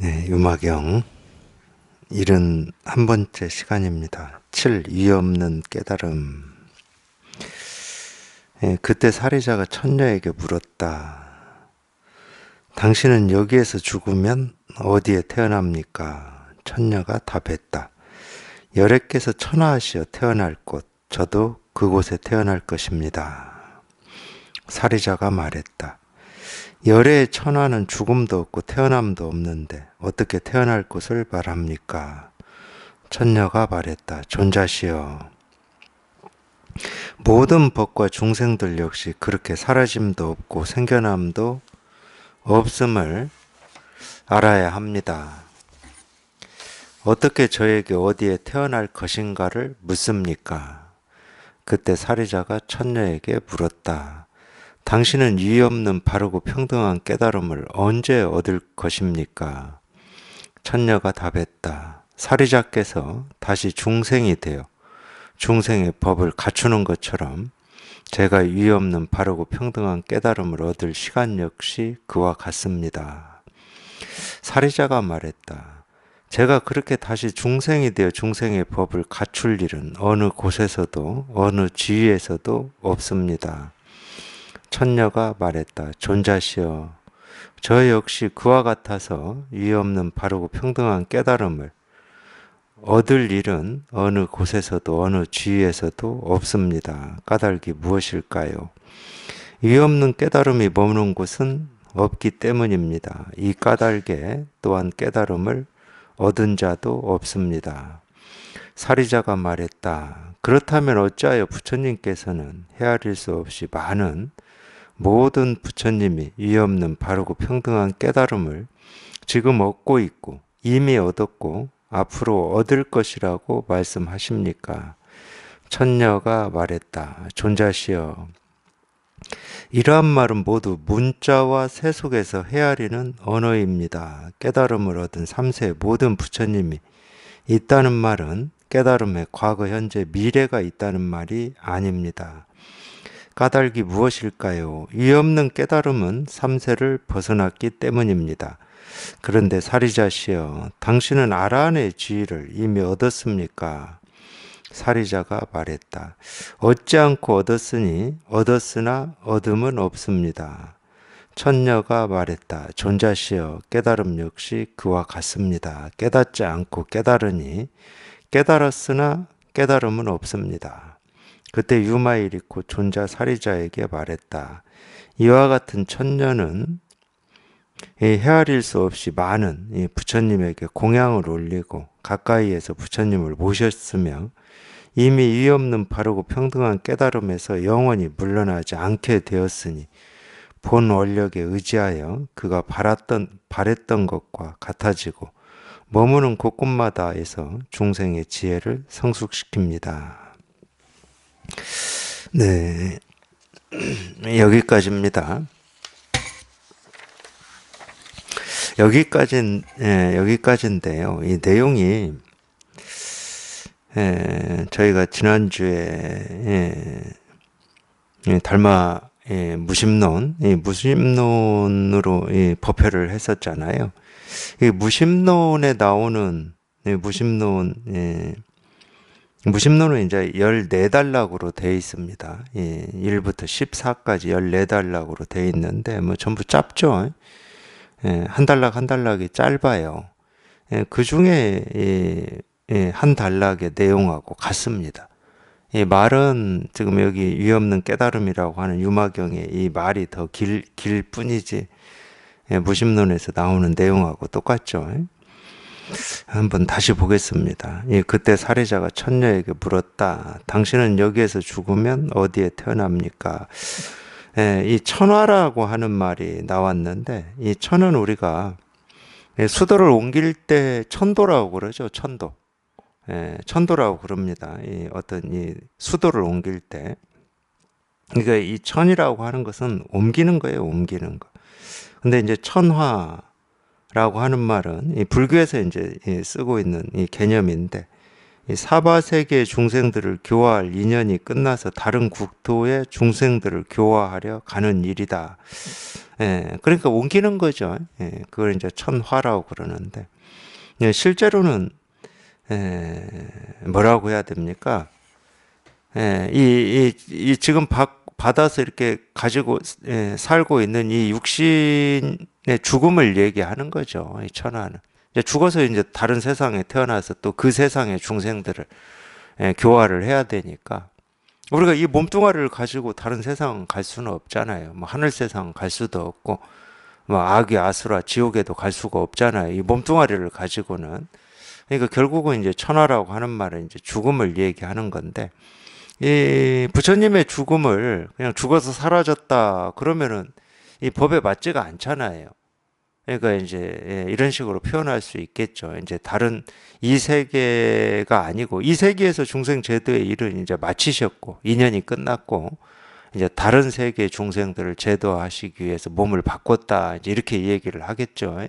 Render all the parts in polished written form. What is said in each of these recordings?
네, 유마경 71번째 시간입니다. 7. 이유 없는 깨달음. 그때 살해자가 천녀에게 물었다. 당신은 여기에서 죽으면 어디에 태어납니까? 천녀가 답했다. 열애께서 천하하시어 태어날 곳, 저도 그곳에 태어날 것입니다. 살해자가 말했다. 열애의 천하는 죽음도 없고 태어남도 없는데 어떻게 태어날 곳을 말합니까? 천녀가 말했다. 존자시여, 모든 법과 중생들 역시 그렇게 사라짐도 없고 생겨남도 없음을 알아야 합니다. 어떻게 저에게 어디에 태어날 것인가를 묻습니까? 그때 살해자가 천녀에게 물었다. 당신은 이유 없는 바르고 평등한 깨달음을 언제 얻을 것입니까? 천녀가 답했다. 살해자께서 다시 중생이 되어 중생의 법을 갖추는 것처럼 제가 이유 없는 바르고 평등한 깨달음을 얻을 시간 역시 그와 같습니다. 살해자가 말했다. 제가 그렇게 다시 중생이 되어 중생의 법을 갖출 일은 어느 곳에서도 어느 지위에서도 없습니다. 천녀가 말했다. 존자시여, 저 역시 그와 같아서 이유 없는 바르고 평등한 깨달음을 얻을 일은 어느 곳에서도 어느 지위에서도 없습니다. 까닭이 무엇일까요? 이유 없는 깨달음이 머무는 곳은 없기 때문입니다. 이 까닭에 또한 깨달음을 얻은 자도 없습니다. 살이자가 말했다. 그렇다면 어찌하여 부처님께서는 헤아릴 수 없이 많은 모든 부처님이 이유 없는 바르고 평등한 깨달음을 지금 얻고 있고 이미 얻었고 앞으로 얻을 것이라고 말씀하십니까? 천녀가 말했다. 존자시여, 이러한 말은 모두 문자와 세속에서 헤아리는 언어입니다. 깨달음을 얻은 3세의 모든 부처님이 있다는 말은 깨달음의 과거, 현재, 미래가 있다는 말이 아닙니다. 까닭이 무엇일까요? 이유 없는 깨달음은 3세를 벗어났기 때문입니다. 그런데 살이자시여, 당신은 아라한의 지위를 이미 얻었습니까? 살이자가 말했다. 얻지 않고 얻었으니 얻었으나 얻음은 없습니다. 천녀가 말했다. 존자시여, 깨달음 역시 그와 같습니다. 깨닫지 않고 깨달으니 깨달았으나 깨달음은 없습니다. 그때 유마일이고 존자 살이자에게 말했다. 이와 같은 천녀는 헤아릴 수 없이 많은 부처님에게 공양을 올리고 가까이에서 부처님을 모셨으며 이미 이유 없는 바르고 평등한 깨달음에서 영원히 물러나지 않게 되었으니 본 원력에 의지하여 그가 바랬던 것과 같아지고 머무는 곳곳마다에서 중생의 지혜를 성숙시킵니다. 네, 여기까지입니다. 여기까지인데요. 이 내용이 저희가 지난주에 달마 무심론, 무심론으로 법회를 했었잖아요. 이 무심론에 나오는 무심론은 이제 14단락으로 되어 있습니다. 1부터 14까지 14단락으로 되어 있는데 뭐 전부 짧죠. 한 단락 한 단락이 짧아요. 그 중에 한 단락의 내용하고 같습니다. 이 말은 지금 여기 이유 없는 깨달음이라고 하는 유마경의 이 말이 더 길 뿐이지 무심론에서 나오는 내용하고 똑같죠. 한번 다시 보겠습니다. 그때 살해자가 천녀에게 물었다. 당신은 여기에서 죽으면 어디에 태어납니까? 이 천화라고 하는 말이 나왔는데 이 천은 우리가 수도를 옮길 때 천도라고 그러죠. 천도. 천도라고 그럽니다. 어떤 수도를 옮길 때. 그러니까 이 천이라고 하는 것은 옮기는 거예요. 옮기는 거. 근데 이제 천화라고 하는 말은 이 불교에서 이제 쓰고 있는 이 개념인데 이 사바세계의 중생들을 교화할 인연이 끝나서 다른 국토의 중생들을 교화하려 가는 일이다. 예, 그러니까 옮기는 거죠. 예, 그걸 이제 천화라고 그러는데, 예, 실제로는 예, 뭐라고 해야 됩니까? 예, 이 지금 받아서 이렇게 가지고 예, 살고 있는 이 육신의 죽음을 얘기하는 거죠. 이 천하는. 이제 죽어서 이제 다른 세상에 태어나서 또 그 세상의 중생들을 예, 교화를 해야 되니까 우리가 이 몸뚱아리를 가지고 다른 세상 갈 수는 없잖아요. 뭐 하늘 세상 갈 수도 없고 뭐 악이 아수라 지옥에도 갈 수가 없잖아요. 이 몸뚱아리를 가지고는. 그러니까 결국은 이제 천하라고 하는 말은 이제 죽음을 얘기하는 건데 이 부처님의 죽음을 그냥 죽어서 사라졌다 그러면은 이 법에 맞지가 않잖아요. 그러니까 이제 예, 이런 식으로 표현할 수 있겠죠. 이제 다른 이 세계가 아니고 이 세계에서 중생 제도의 일은 이제 마치셨고 인연이 끝났고 이제 다른 세계 중생들을 제도하시기 위해서 몸을 바꿨다 이제 이렇게 얘기를 하겠죠.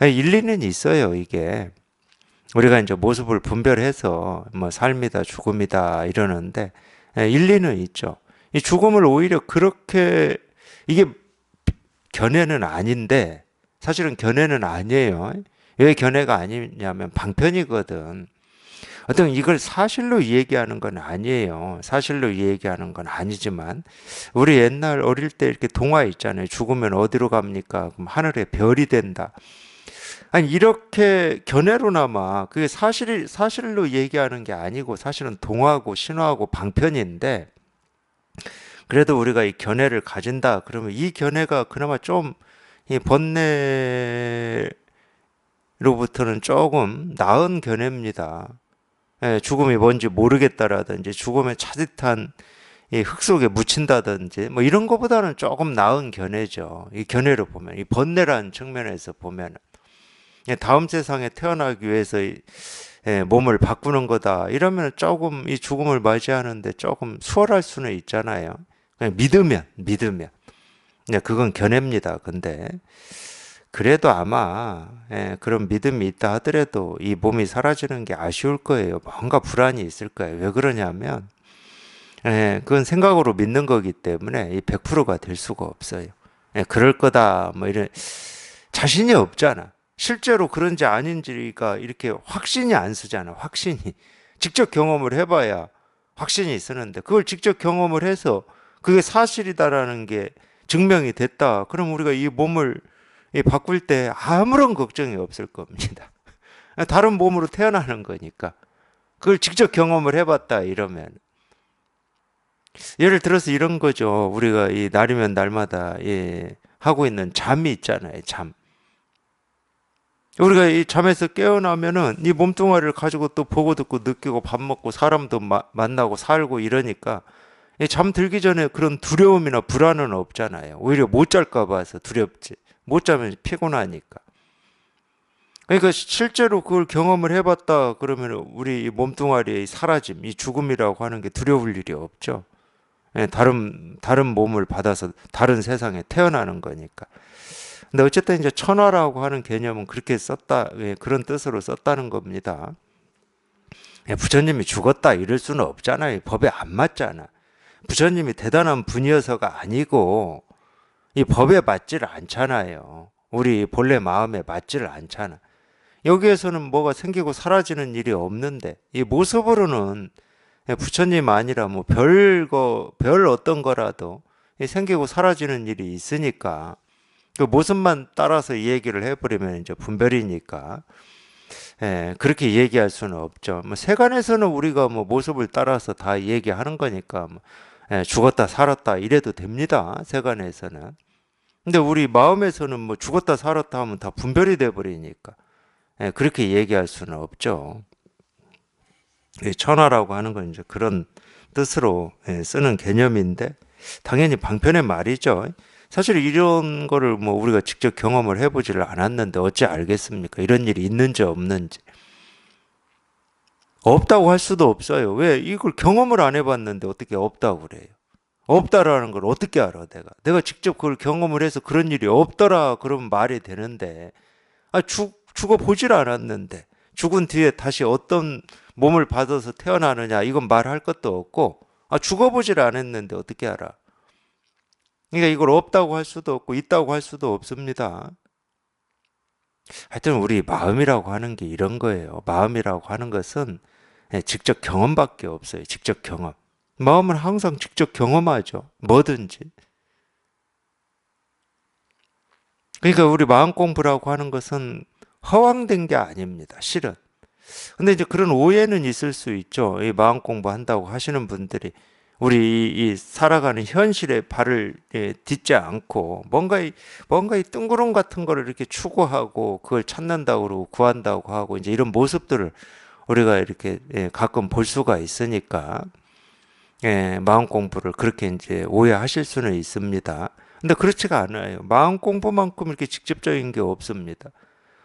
일리는 있어요. 이게 우리가 이제 모습을 분별해서 뭐 삶이다 죽음이다 이러는데 일리는 있죠. 이 죽음을 오히려 그렇게 이게 견해는 아닌데 사실은 견해는 아니에요. 왜 견해가 아니냐면 방편이거든. 어떤 이걸 사실로 얘기하는 건 아니에요. 사실로 얘기하는 건 아니지만 우리 옛날 어릴 때 이렇게 동화 있잖아요. 죽으면 어디로 갑니까? 그럼 하늘에 별이 된다. 아니 이렇게 견해로나마 그게 사실로 얘기하는 게 아니고 사실은 동화고 신화고 방편인데 그래도 우리가 이 견해를 가진다 그러면 이 견해가 그나마 좀 이 번뇌로부터는 조금 나은 견해입니다. 예, 죽음이 뭔지 모르겠다라든지 죽음의 차듯한 이 흙 속에 묻힌다든지 뭐 이런 것보다는 조금 나은 견해죠. 이 견해로 보면 이 번뇌라는 측면에서 보면 다음 세상에 태어나기 위해서 예, 몸을 바꾸는 거다 이러면 조금 이 죽음을 맞이하는데 조금 수월할 수는 있잖아요. 그냥 믿으면 네, 그건 견해입니다. 근데 그래도 아마 예, 그런 믿음이 있다 하더라도 이 몸이 사라지는 게 아쉬울 거예요. 뭔가 불안이 있을 거예요. 왜 그러냐면 예, 그건 생각으로 믿는 거기 때문에 이 100%가 될 수가 없어요. 예, 그럴 거다 뭐 이런 자신이 없잖아. 실제로 그런지 아닌지가 이렇게 확신이 안 쓰잖아. 확신이 직접 경험을 해봐야 확신이 쓰는데 그걸 직접 경험을 해서 그게 사실이다라는 게 증명이 됐다. 그럼 우리가 이 몸을 바꿀 때 아무런 걱정이 없을 겁니다. 다른 몸으로 태어나는 거니까. 그걸 직접 경험을 해봤다 이러면. 예를 들어서 이런 거죠. 우리가 이 날이면 날마다 예, 하고 있는 잠이 있잖아요. 잠. 우리가 이 잠에서 깨어나면은 이 몸뚱아리를 가지고 또 보고 듣고 느끼고 밥 먹고 사람도 만나고 살고 이러니까 잠 들기 전에 그런 두려움이나 불안은 없잖아요. 오히려 못 잘까 봐서 두렵지. 못 자면 피곤하니까. 그러니까 실제로 그걸 경험을 해봤다 그러면 우리 이 몸뚱아리의 사라짐, 이 죽음이라고 하는 게 두려울 일이 없죠. 예, 다른 몸을 받아서 다른 세상에 태어나는 거니까. 근데 어쨌든 이제 천화라고 하는 개념은 그렇게 썼다, 예, 그런 뜻으로 썼다는 겁니다. 예, 부처님이 죽었다 이럴 수는 없잖아요. 법에 안 맞잖아. 부처님이 대단한 분이어서가 아니고 이 법에 맞지를 않잖아요. 우리 본래 마음에 맞지를 않잖아. 여기에서는 뭐가 생기고 사라지는 일이 없는데 이 모습으로는 부처님 아니라 뭐 별 어떤 거라도 생기고 사라지는 일이 있으니까 그 모습만 따라서 이 얘기를 해버리면 이제 분별이니까 예, 그렇게 얘기할 수는 없죠. 뭐 세간에서는 우리가 뭐 모습을 따라서 다 얘기하는 거니까 뭐 예, 죽었다 살았다 이래도 됩니다. 세간에서는. 근데 우리 마음에서는 뭐 죽었다 살았다 하면 다 분별이 돼 버리니까 예, 그렇게 얘기할 수는 없죠. 천하라고 하는 건 이제 그런 뜻으로 예, 쓰는 개념인데 당연히 방편의 말이죠. 사실 이런 거를 뭐 우리가 직접 경험을 해보지를 않았는데 어찌 알겠습니까? 이런 일이 있는지 없는지. 없다고 할 수도 없어요. 왜? 이걸 경험을 안 해봤는데 어떻게 없다고 그래요? 없다라는 걸 어떻게 알아, 내가 직접 그걸 경험을 해서 그런 일이 없더라, 그러면 말이 되는데, 죽어 보질 않았는데, 죽은 뒤에 다시 어떤 몸을 받아서 태어나느냐, 이건 말할 것도 없고, 죽어보질 않았는데 어떻게 알아? 그러니까 이걸 없다고 할 수도 없고 있다고 할 수도 없습니다. 하여튼 우리 마음이라고 하는 게 이런 거예요. 마음이라고 하는 것은 직접 경험밖에 없어요. 직접 경험. 마음은 항상 직접 경험하죠. 뭐든지. 그러니까 우리 마음 공부라고 하는 것은 허황된 게 아닙니다. 실은. 근데 이제 그런 오해는 있을 수 있죠. 이 마음 공부한다고 하시는 분들이 우리 이 살아가는 현실에 발을 딛지 않고 뭔가 이 뜬구름 같은 거를 이렇게 추구하고 그걸 찾는다고 그러고 구한다고 하고 이제 이런 모습들을 우리가 이렇게 가끔 볼 수가 있으니까 마음 공부를 그렇게 이제 오해하실 수는 있습니다. 근데 그렇지가 않아요. 마음 공부만큼 이렇게 직접적인 게 없습니다.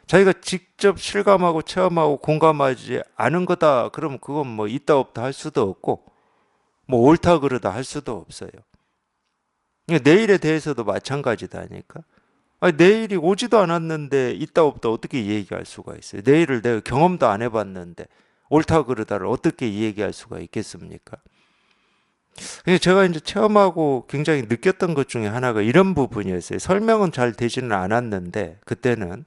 자기가 직접 실감하고 체험하고 공감하지 않은 거다. 그러면 그건 뭐 있다 없다 할 수도 없고 뭐 옳다 그르다 할 수도 없어요. 그러니까 내일에 대해서도 마찬가지다니까. 아니, 내일이 오지도 않았는데 있다 없다 어떻게 얘기할 수가 있어요? 내일을 내가 경험도 안 해봤는데 옳다 그르다를 어떻게 얘기할 수가 있겠습니까? 그래서 제가 이제 체험하고 굉장히 느꼈던 것 중에 하나가 이런 부분이었어요. 설명은 잘 되지는 않았는데 그때는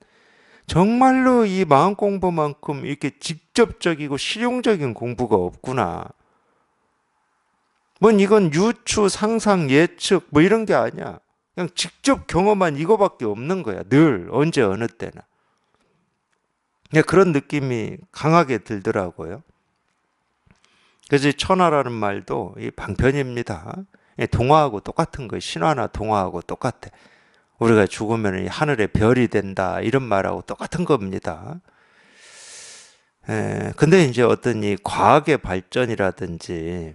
정말로 이 마음 공부만큼 이렇게 직접적이고 실용적인 공부가 없구나. 뭔 이건 유추, 상상, 예측 뭐 이런 게 아니야. 그냥 직접 경험한 이거밖에 없는 거야. 늘 언제 어느 때나. 그냥 그런 느낌이 강하게 들더라고요. 그래서 이 천하라는 말도 이 방편입니다. 동화하고 똑같은 거예요. 신화나 동화하고 똑같아. 우리가 죽으면 이 하늘의 별이 된다 이런 말하고 똑같은 겁니다. 근데 이제 어떤 이 과학의 발전이라든지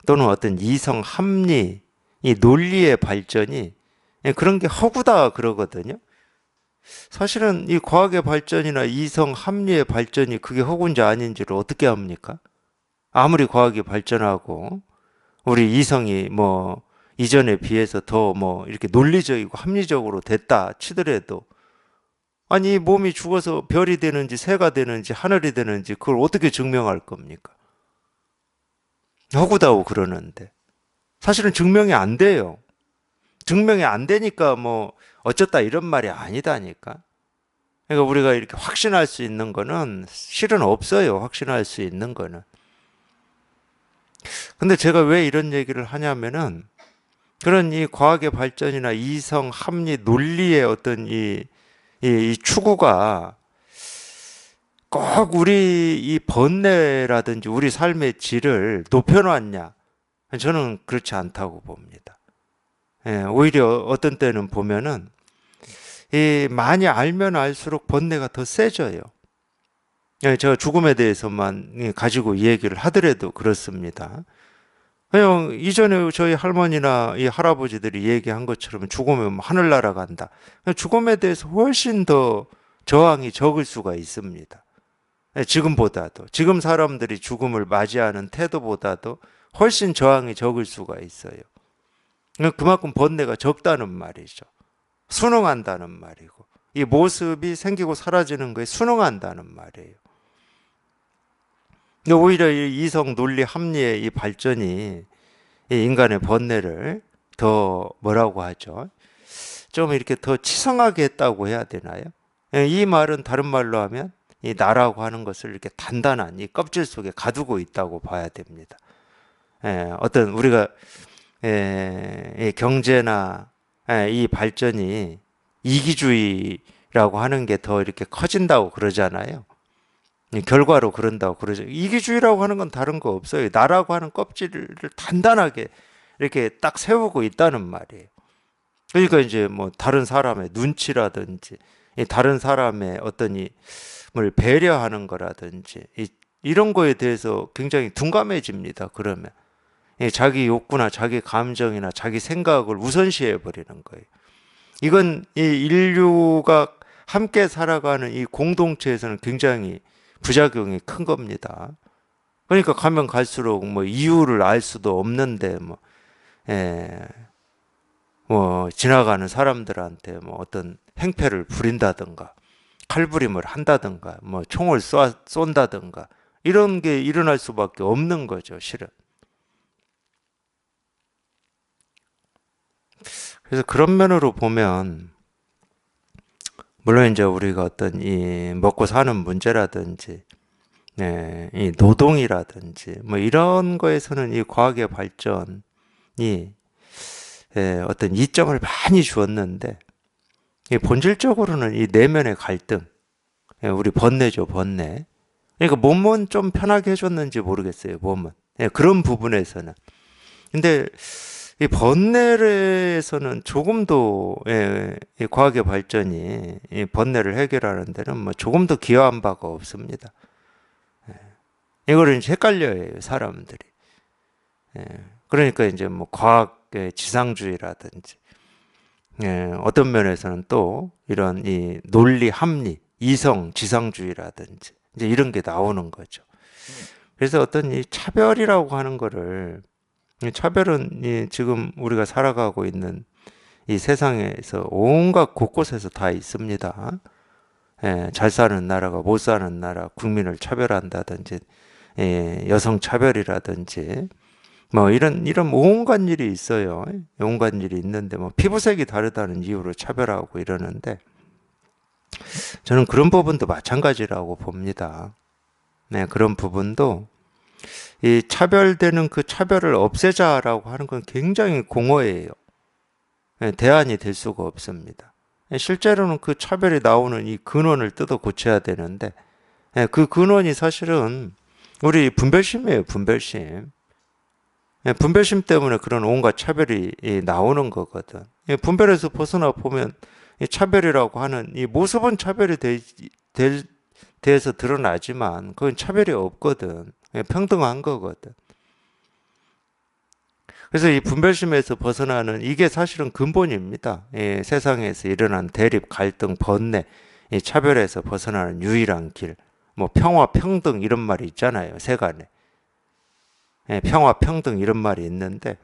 또는 어떤 이성 합리, 이 논리의 발전이 그런 게 허구다 그러거든요. 사실은 이 과학의 발전이나 이성 합리의 발전이 그게 허구인지 아닌지를 어떻게 합니까? 아무리 과학이 발전하고 우리 이성이 뭐 이전에 비해서 더 뭐 이렇게 논리적이고 합리적으로 됐다 치더라도 아니 몸이 죽어서 별이 되는지 새가 되는지 하늘이 되는지 그걸 어떻게 증명할 겁니까? 허구다고 그러는데 사실은 증명이 안 돼요. 증명이 안 되니까 뭐 어쩌다 이런 말이 아니다니까. 그러니까 우리가 이렇게 확신할 수 있는 거는 실은 없어요. 확신할 수 있는 거는. 근데 제가 왜 이런 얘기를 하냐면은 그런 이 과학의 발전이나 이성, 합리, 논리의 어떤 이 추구가 꼭 우리 이 번뇌라든지 우리 삶의 질을 높여놨냐? 저는 그렇지 않다고 봅니다. 오히려 어떤 때는 보면은 이 많이 알면 알수록 번뇌가 더 세져요. 제가 죽음에 대해서만 가지고 이 얘기를 하더라도 그렇습니다. 그냥 이전에 저희 할머니나 이 할아버지들이 얘기한 것처럼 죽으면 하늘 날아간다. 죽음에 대해서 훨씬 더 저항이 적을 수가 있습니다. 지금보다도 지금 사람들이 죽음을 맞이하는 태도보다도 훨씬 저항이 적을 수가 있어요. 그만큼 번뇌가 적다는 말이죠. 순응한다는 말이고 이 모습이 생기고 사라지는 거에 순응한다는 말이에요. 오히려 이 이성 논리 합리의 이 발전이 이 인간의 번뇌를 더 뭐라고 하죠? 좀 이렇게 더 치성하게 했다고 해야 되나요? 이 말은 다른 말로 하면 이 나라고 하는 것을 이렇게 단단한 이 껍질 속에 가두고 있다고 봐야 됩니다. 어떤 우리가 이 경제나 이 발전이 이기주의라고 하는 게 더 이렇게 커진다고 그러잖아요. 결과로 그런다고 그러죠. 이기주의라고 하는 건 다른 거 없어요. 나라고 하는 껍질을 단단하게 이렇게 딱 세우고 있다는 말이에요. 그러니까 이제 뭐 다른 사람의 눈치라든지 다른 사람의 어떤 이을 배려하는 거라든지 이런 거에 대해서 굉장히 둔감해집니다. 그러면 자기 욕구나 자기 감정이나 자기 생각을 우선시해 버리는 거예요. 이건 이 인류가 함께 살아가는 이 공동체에서는 굉장히 부작용이 큰 겁니다. 그러니까 가면 갈수록 뭐 이유를 알 수도 없는데 예, 뭐 지나가는 사람들한테 뭐 어떤 행패를 부린다든가 칼부림을 한다든가 뭐 총을 쏜다든가 이런 게 일어날 수밖에 없는 거죠, 실은. 그래서 그런 면으로 보면 물론 이제 우리가 어떤 이 먹고 사는 문제라든지 이 노동이라든지 뭐 이런 거에서는 이 과학의 발전이 어떤 이점을 많이 주었는데 이 본질적으로는 이 내면의 갈등, 우리 번뇌죠, 번뇌. 그러니까 몸은 좀 편하게 해줬는지 모르겠어요, 몸은. 그런 부분에서는. 근데 이 번뇌에서는 조금도 이 과학의 발전이 이 번뇌를 해결하는 데는 뭐 조금도 기여한 바가 없습니다. 이거를 이제 헷갈려요, 사람들이. 그러니까 이제 뭐 과학의 지상주의라든지 어떤 면에서는 또 이런 이 논리 합리, 이성 지상주의라든지 이제 이런 게 나오는 거죠. 그래서 어떤 이 차별이라고 하는 거를 이 차별은 이 지금 우리가 살아가고 있는 이 세상에서 온갖 곳곳에서 다 있습니다. 잘 사는 나라가 못 사는 나라, 국민을 차별한다든지, 여성 차별이라든지, 뭐 이런 온갖 일이 있어요. 온갖 일이 있는데 뭐 피부색이 다르다는 이유로 차별하고 이러는데 저는 그런 부분도 마찬가지라고 봅니다. 그런 부분도 이 차별되는 그 차별을 없애자라고 하는 건 굉장히 공허해요. 대안이 될 수가 없습니다. 실제로는 그 차별이 나오는 이 근원을 뜯어 고쳐야 되는데 그 근원이 사실은 우리 분별심이에요, 분별심. 분별심 때문에 그런 온갖 차별이 나오는 거거든. 분별에서 벗어나 보면 이 차별이라고 하는 이 모습은 차별이 돼서 드러나지만 그건 차별이 없거든. 평등한 거거든. 그래서 이 분별심에서 벗어나는 이게 사실은 근본입니다. 세상에서 일어난 대립, 갈등, 번뇌, 이 차별에서 벗어나는 유일한 길. 뭐 평화, 평등 이런 말이 있잖아요. 세간에. 평화, 평등 이런 말이 있는데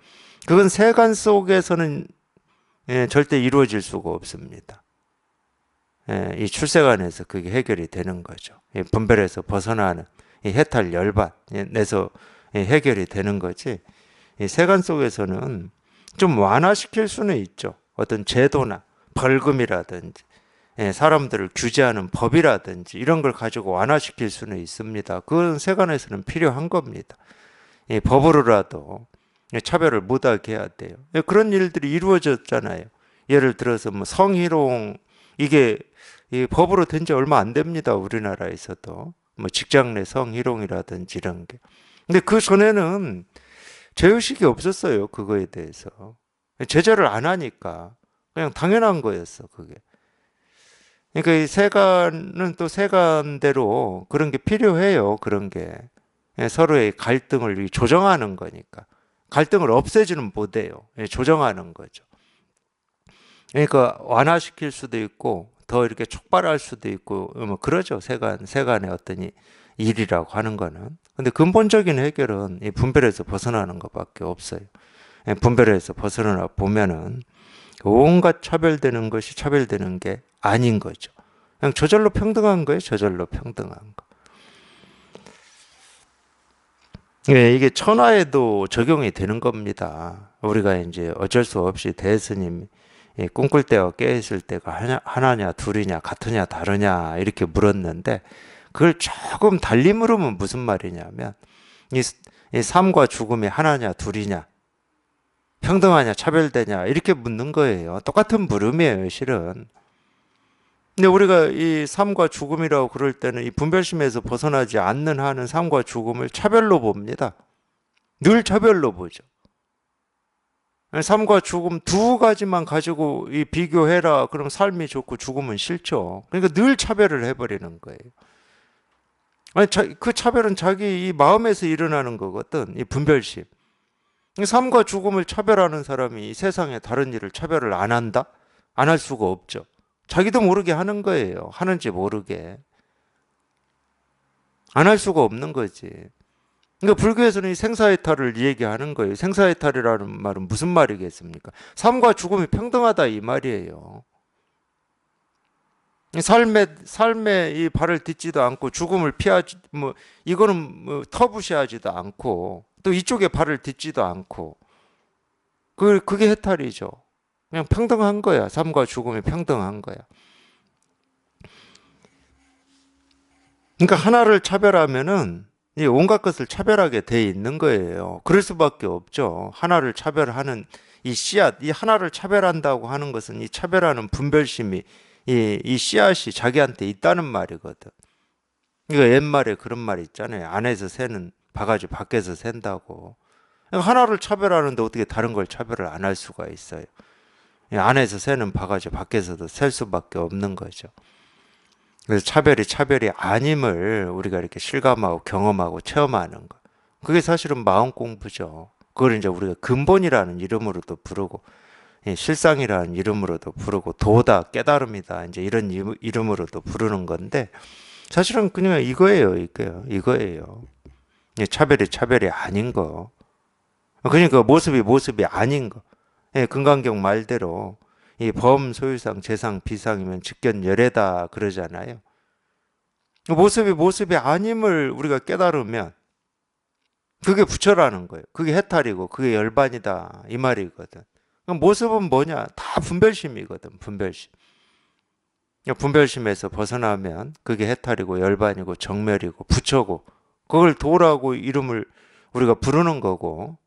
그건 세간 속에서는 절대 이루어질 수가 없습니다. 이 출세간에서 그게 해결이 되는 거죠. 분별에서 벗어나는 이 해탈 열반에서 해결이 되는 거지. 이 세간 속에서는 좀 완화시킬 수는 있죠. 어떤 제도나 벌금이라든지 사람들을 규제하는 법이라든지 이런 걸 가지고 완화시킬 수는 있습니다. 그건 세간에서는 필요한 겁니다. 법으로라도 차별을 못하게 해야 돼요. 그런 일들이 이루어졌잖아요. 예를 들어서 뭐 성희롱 이게 법으로 된 지 얼마 안 됩니다. 우리나라에서도 뭐 직장 내 성희롱이라든지 이런 게. 근데 그 전에는 죄의식이 없었어요. 그거에 대해서 제재를 안 하니까 그냥 당연한 거였어. 그게. 그러니까 이 세간은 또 세간대로 그런 게 필요해요. 그런 게. 서로의 갈등을 조정하는 거니까. 갈등을 없애지는 못해요. 조정하는 거죠. 그러니까 완화시킬 수도 있고 더 이렇게 촉발할 수도 있고 뭐 그러죠. 세간의 어떤 일이라고 하는 거는. 근데 근본적인 해결은 이 분별에서 벗어나는 것밖에 없어요. 분별에서 벗어나 보면은 온갖 차별되는 것이 차별되는 게 아닌 거죠. 그냥 저절로 평등한 거예요. 저절로 평등한 거. 이게 천하에도 적용이 되는 겁니다. 우리가 이제 어쩔 수 없이 대스님 꿈꿀 때와 깨 있을 때가 하나냐, 둘이냐, 같으냐, 다르냐 이렇게 물었는데 그걸 조금 달리 물으면 무슨 말이냐면 이 삶과 죽음이 하나냐, 둘이냐, 평등하냐, 차별되냐 이렇게 묻는 거예요. 똑같은 물음이에요, 실은. 근데 우리가 이 삶과 죽음이라고 그럴 때는 이 분별심에서 벗어나지 않는 한은 삶과 죽음을 차별로 봅니다. 늘 차별로 보죠. 삶과 죽음 두 가지만 가지고 이 비교해라. 그럼 삶이 좋고 죽음은 싫죠. 그러니까 늘 차별을 해버리는 거예요. 아니, 그 차별은 자기 이 마음에서 일어나는 거거든. 이 분별심. 삶과 죽음을 차별하는 사람이 이 세상에 다른 일을 차별을 안 한다? 안 할 수가 없죠. 자기도 모르게 하는 거예요. 하는지 모르게. 안 할 수가 없는 거지. 그러니까 불교에서는 이 생사해탈을 얘기하는 거예요. 생사해탈이라는 말은 무슨 말이겠습니까? 삶과 죽음이 평등하다 이 말이에요. 삶에 이 발을 딛지도 않고 죽음을 피하지, 뭐, 이거는 뭐 터부시하지도 않고 또 이쪽에 발을 딛지도 않고 그게 해탈이죠. 그냥 평등한 거야. 삶과 죽음이 평등한 거야. 그러니까 하나를 차별하면은 이 온갖 것을 차별하게 돼 있는 거예요. 그럴 수밖에 없죠. 하나를 차별하는 이 씨앗, 이 하나를 차별한다고 하는 것은 이 차별하는 분별심이 이 씨앗이 자기한테 있다는 말이거든. 이거 옛말에 그런 말 있잖아요. 안에서 새는 바가지 밖에서 샌다고. 그러니까 하나를 차별하는데 어떻게 다른 걸 차별을 안 할 수가 있어요. 안에서 새는 바가지 밖에서도 셀 수밖에 없는 거죠. 그래서 차별이 아님을 우리가 이렇게 실감하고 경험하고 체험하는 거. 그게 사실은 마음 공부죠. 그걸 이제 우리가 근본이라는 이름으로도 부르고, 실상이라는 이름으로도 부르고, 도다, 깨달음이다, 이제 이런 이름으로도 부르는 건데, 사실은 그냥 이거예요. 차별이 아닌 거. 그러니까 모습이 아닌 거. 금강경 말대로 이 범, 소유상, 재상, 비상이면 직견열애다 그러잖아요. 모습이 아님을 우리가 깨달으면 그게 부처라는 거예요. 그게 해탈이고 그게 열반이다 이 말이거든. 그럼 모습은 뭐냐? 다 분별심이거든. 분별심에서 벗어나면 그게 해탈이고 열반이고 정멸이고 부처고 그걸 도라고 이름을 우리가 부르는 거고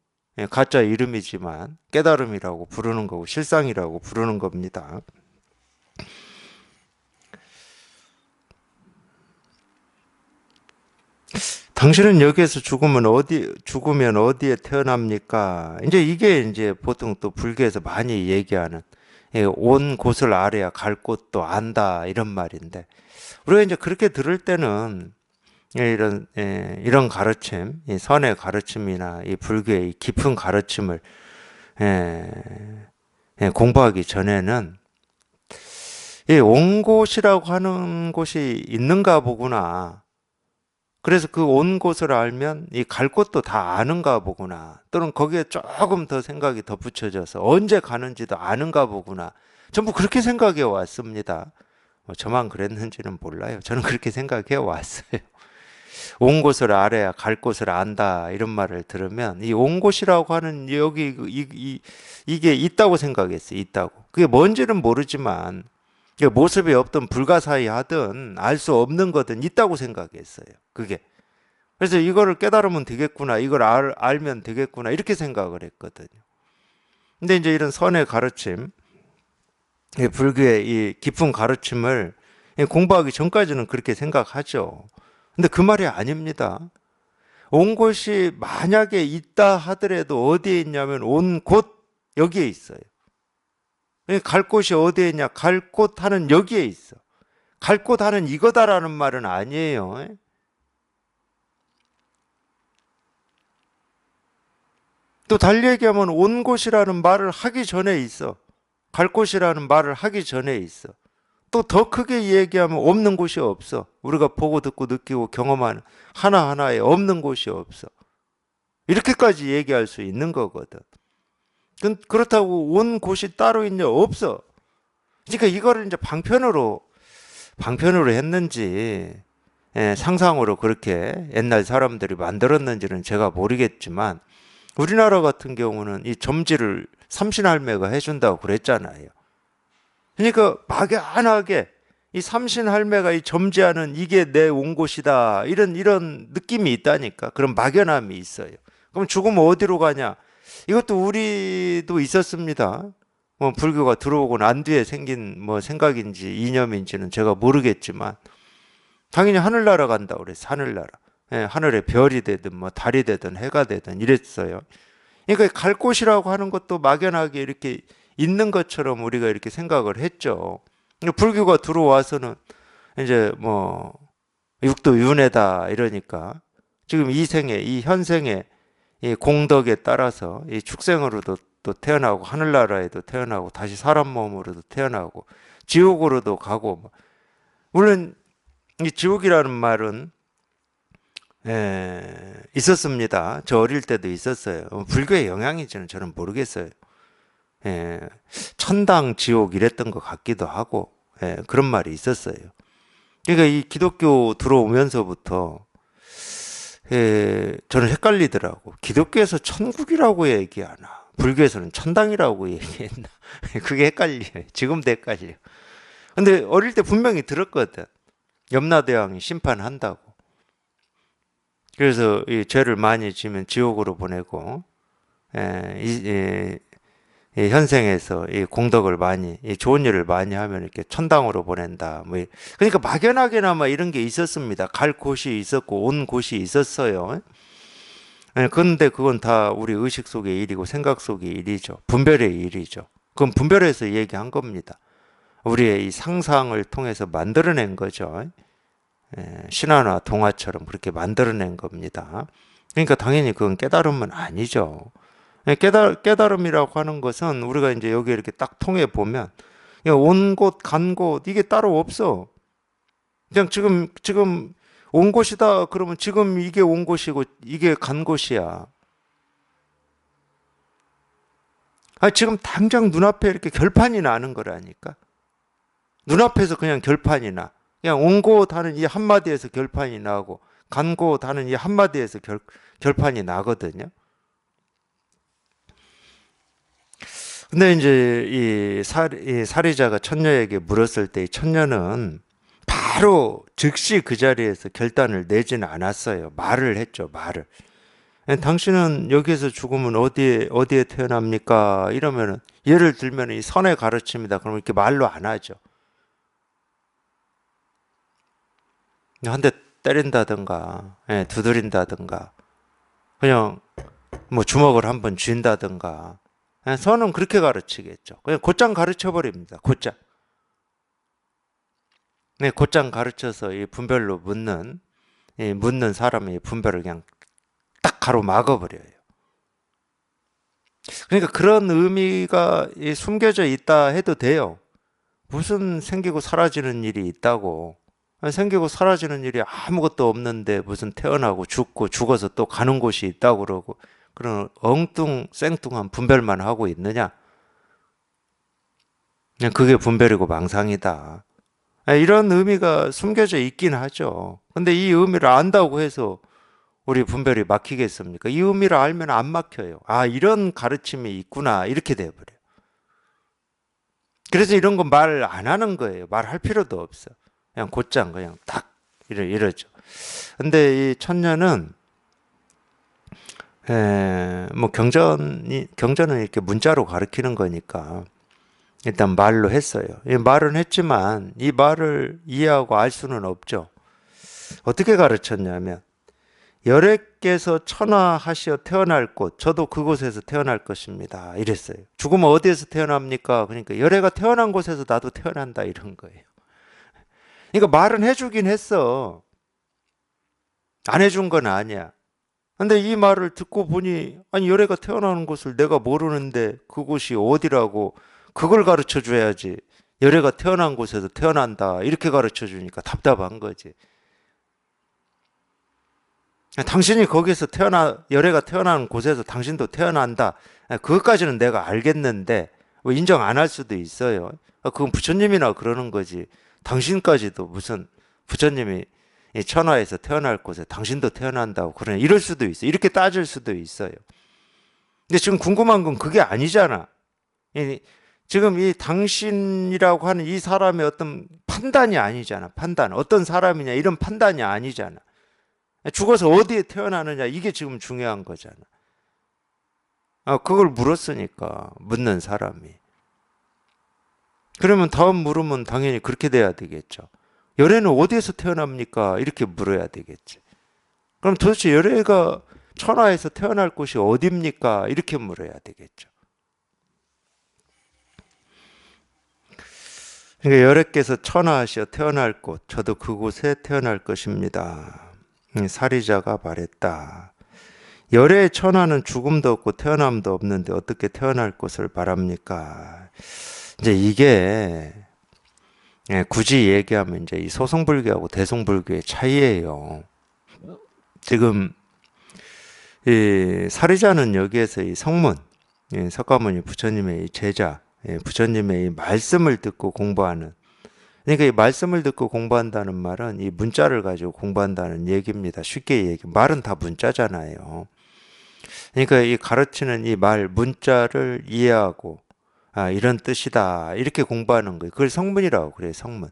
가짜 이름이지만 깨달음이라고 부르는 거고 실상이라고 부르는 겁니다. 당신은 여기에서 죽으면 어디에 태어납니까? 이게 보통 또 불교에서 많이 얘기하는 온 곳을 알아야 갈 곳도 안다 이런 말인데 우리가 이제 그렇게 들을 때는 이런 가르침, 이 선의 가르침이나 이 불교의 이 깊은 가르침을 공부하기 전에는 이 온 곳이라고 하는 곳이 있는가 보구나. 그래서 그 온 곳을 알면 이 갈 곳도 다 아는가 보구나. 또는 거기에 조금 더 생각이 덧붙여져서 언제 가는지도 아는가 보구나. 전부 그렇게 생각해 왔습니다. 저만 그랬는지는 몰라요. 저는 그렇게 생각해 왔어요. 온 곳을 알아야 갈 곳을 안다 이런 말을 들으면 이 온 곳이라고 하는 여기 이게 있다고 생각했어요. 있다고. 그게 뭔지는 모르지만 모습이 없든 불가사의하든 알 수 없는 거든 있다고 생각했어요. 그게. 그래서 이거를 깨달으면 되겠구나. 이걸 알면 되겠구나. 이렇게 생각을 했거든요. 근데 이제 이런 선의 가르침, 불교의 이 깊은 가르침을 공부하기 전까지는 그렇게 생각하죠. 근데 그 말이 아닙니다. 온 곳이 만약에 있다 하더라도 어디에 있냐면 온 곳 여기에 있어요. 갈 곳이 어디에 있냐? 갈 곳 하는 여기에 있어. 갈 곳 하는 이거다라는 말은 아니에요. 또 달리 얘기하면 온 곳이라는 말을 하기 전에 있어. 갈 곳이라는 말을 하기 전에 있어. 또 더 크게 얘기하면 없는 곳이 없어. 우리가 보고 듣고 느끼고 경험하는 하나하나에 없는 곳이 없어. 이렇게까지 얘기할 수 있는 거거든. 그렇다고 온 곳이 따로 있냐? 없어. 그러니까 이거를 이제 방편으로 했는지 상상으로 그렇게 옛날 사람들이 만들었는지는 제가 모르겠지만 우리나라 같은 경우는 이 점지를 삼신할매가 해준다고 그랬잖아요. 그러니까 막연하게 이 삼신할매가 이 점지하는 이게 내 온 곳이다 이런 느낌이 있다니까. 그런 막연함이 있어요. 그럼 죽으면 어디로 가냐? 이것도 우리도 있었습니다. 뭐 불교가 들어오고 난 뒤에 생긴 뭐 생각인지 이념인지는 제가 모르겠지만 당연히 하늘나라 간다 그랬어요. 하늘나라. 하늘에 별이 되든 뭐 달이 되든 해가 되든 이랬어요. 그러니까 갈 곳이라고 하는 것도 막연하게 이렇게 있는 것처럼 우리가 이렇게 생각을 했죠. 불교가 들어와서는 이제 뭐 육도윤회다 이러니까 지금 이 현생에 이 공덕에 따라서 이 축생으로도 또 태어나고 하늘나라에도 태어나고 다시 사람 몸으로도 태어나고 지옥으로도 가고 물론 이 지옥이라는 말은 있었습니다. 저 어릴 때도 있었어요. 불교의 영향인지는 저는 모르겠어요. 천당 지옥 이랬던 것 같기도 하고 그런 말이 있었어요. 그러니까 이 기독교 들어오면서부터 저는 헷갈리더라고. 기독교에서 천국이라고 얘기하나 불교에서는 천당이라고 얘기했나? 그게 헷갈려요. 지금도 헷갈려. 근데 어릴 때 분명히 들었거든. 염라대왕이 심판한다고. 그래서 이 죄를 많이 지면 지옥으로 보내고, 이 현생에서 이 공덕을 많이, 이 좋은 일을 많이 하면 이렇게 천당으로 보낸다. 뭐, 그러니까 막연하게나마 이런 게 있었습니다. 갈 곳이 있었고, 온 곳이 있었어요. 그런데 그건 다 우리 의식 속의 일이고, 생각 속의 일이죠. 분별의 일이죠. 그건 분별해서 얘기한 겁니다. 우리의 이 상상을 통해서 만들어낸 거죠. 신화나 동화처럼 그렇게 만들어낸 겁니다. 그러니까 당연히 그건 깨달음은 아니죠. 깨달음이라고 하는 것은 우리가 이제 여기 이렇게 딱 통해 보면 온 곳, 간 곳, 이게 따로 없어. 그냥 지금 온 곳이다 그러면 지금 이게 온 곳이고 이게 간 곳이야. 지금 당장 눈앞에 이렇게 결판이 나는 거라니까. 눈앞에서 그냥 결판이 나. 그냥 온 곳 하는 이 한마디에서 결판이 나고 간 곳 하는 이 한마디에서 결판이 나거든요. 근데 이제 이 사리자가 천녀에게 물었을 때 이 천녀는 바로 즉시 그 자리에서 결단을 내지는 않았어요. 말을 했죠, 말을. 당신은 여기에서 죽으면 어디에 태어납니까? 이러면은, 예를 들면 이 선의 가르침이다. 그러면 이렇게 말로 안 하죠. 한 대 때린다든가, 두드린다든가, 그냥 뭐 주먹을 한번 쥔다든가, 선은 그렇게 가르치겠죠. 그냥 곧장 가르쳐버립니다. 곧장. 곧장 가르쳐서 이 분별로 묻는 사람의 분별을 그냥 딱 가로막아버려요. 그러니까 그런 의미가 숨겨져 있다 해도 돼요. 무슨 생기고 사라지는 일이 있다고. 생기고 사라지는 일이 아무것도 없는데 무슨 태어나고 죽고 죽어서 또 가는 곳이 있다고 그러고 그런 생뚱한 분별만 하고 있느냐? 그냥 그게 분별이고 망상이다. 이런 의미가 숨겨져 있긴 하죠. 근데 이 의미를 안다고 해서 우리 분별이 막히겠습니까? 이 의미를 알면 안 막혀요. 이런 가르침이 있구나. 이렇게 돼버려요. 그래서 이런 거 말 안 하는 거예요. 말할 필요도 없어. 그냥 곧장 그냥 딱 이러죠. 근데 이 천녀는 뭐 경전은 이렇게 문자로 가르치는 거니까 일단 말로 했어요. 말은 했지만 이 말을 이해하고 알 수는 없죠. 어떻게 가르쳤냐면 열애께서 천하하시어 태어날 곳, 저도 그곳에서 태어날 것입니다. 이랬어요. 죽으면 어디에서 태어납니까? 그러니까 열애가 태어난 곳에서 나도 태어난다 이런 거예요. 그러니까 말은 해주긴 했어. 안 해준 건 아니야. 근데 이 말을 듣고 보니 열애가 태어나는 곳을 내가 모르는데 그곳이 어디라고 그걸 가르쳐 줘야지. 열애가 태어난 곳에서 태어난다 이렇게 가르쳐 주니까 답답한 거지. 당신이 거기서 열애가 태어나는 곳에서 당신도 태어난다. 그것까지는 내가 알겠는데 인정 안 할 수도 있어요. 그건 부처님이나 그러는 거지. 당신까지도 무슨 부처님이 천하에서 태어날 곳에 당신도 태어난다고 그러냐 이럴 수도 있어요. 이렇게 따질 수도 있어요. 근데 지금 궁금한 건 그게 아니잖아. 지금 이 당신이라고 하는 이 사람의 어떤 판단이 아니잖아. 판단. 어떤 사람이냐 이런 판단이 아니잖아. 죽어서 어디에 태어나느냐 이게 지금 중요한 거잖아. 그걸 물었으니까 묻는 사람이. 그러면 다음 물으면 당연히 그렇게 돼야 되겠죠. 열애는 어디에서 태어납니까? 이렇게 물어야 되겠지. 그럼 도대체 열애가 천하에서 태어날 곳이 어디입니까? 이렇게 물어야 되겠죠. 그러니까 열애께서 천하하시어 태어날 곳, 저도 그곳에 태어날 것입니다. 사리자가 말했다. 열애의 천하는 죽음도 없고 태어남도 없는데 어떻게 태어날 곳을 바랍니까? 이제 이게 굳이 얘기하면 이제 이 소승불교하고 대승불교의 차이예요. 지금 이 사리자는 여기에서 이 성문, 석가모니 부처님의 이 제자, 부처님의 이 말씀을 듣고 공부하는. 그러니까 이 말씀을 듣고 공부한다는 말은 이 문자를 가지고 공부한다는 얘기입니다. 쉽게 얘기. 말은 다 문자잖아요. 그러니까 이 가르치는 이 말 문자를 이해하고 이런 뜻이다 이렇게 공부하는 거예요. 그걸 성문이라고 그래요. 성문.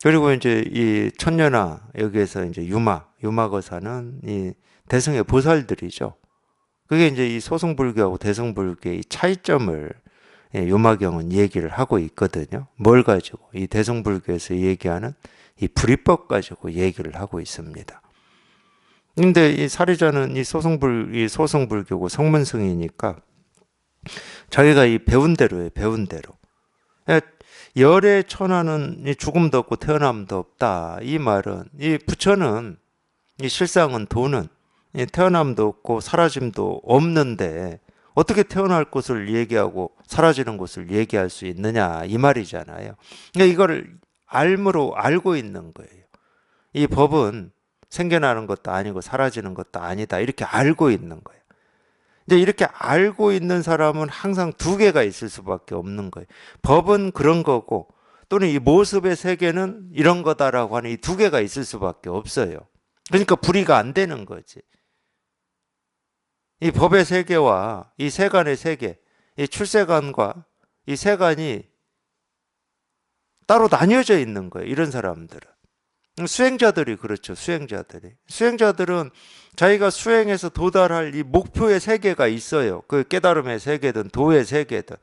그리고 이제 이 천녀나 여기에서 이제 유마거사는 이 대승의 보살들이죠. 그게 이제 이 소승불교하고 대승불교의 이 차이점을 유마경은 얘기를 하고 있거든요. 뭘 가지고? 이 대승불교에서 얘기하는 이 불이법 가지고 얘기를 하고 있습니다. 근데 이 사리자는 이 소승불교고 성문승이니까 자기가 이 배운 대로예요, 배운 대로. 열의 천하는 죽음도 없고 태어남도 없다. 이 말은 이 부처는 이 실상은 도는 태어남도 없고 사라짐도 없는데 어떻게 태어날 것을 얘기하고 사라지는 것을 얘기할 수 있느냐 이 말이잖아요. 그러니까 이걸 알므로 알고 있는 거예요. 이 법은 생겨나는 것도 아니고 사라지는 것도 아니다. 이렇게 알고 있는 거예요. 이제 이렇게 알고 있는 사람은 항상 두 개가 있을 수밖에 없는 거예요. 법은 그런 거고 또는 이 모습의 세계는 이런 거다라고 하는 이 두 개가 있을 수밖에 없어요. 그러니까 불이가 안 되는 거지. 이 법의 세계와 이 세간의 세계, 이 출세간과 이 세간이 따로 나뉘어져 있는 거예요. 이런 사람들은. 수행자들이 그렇죠. 수행자들은 자기가 수행해서 도달할 이 목표의 세계가 있어요. 그 깨달음의 세계든 도의 세계든.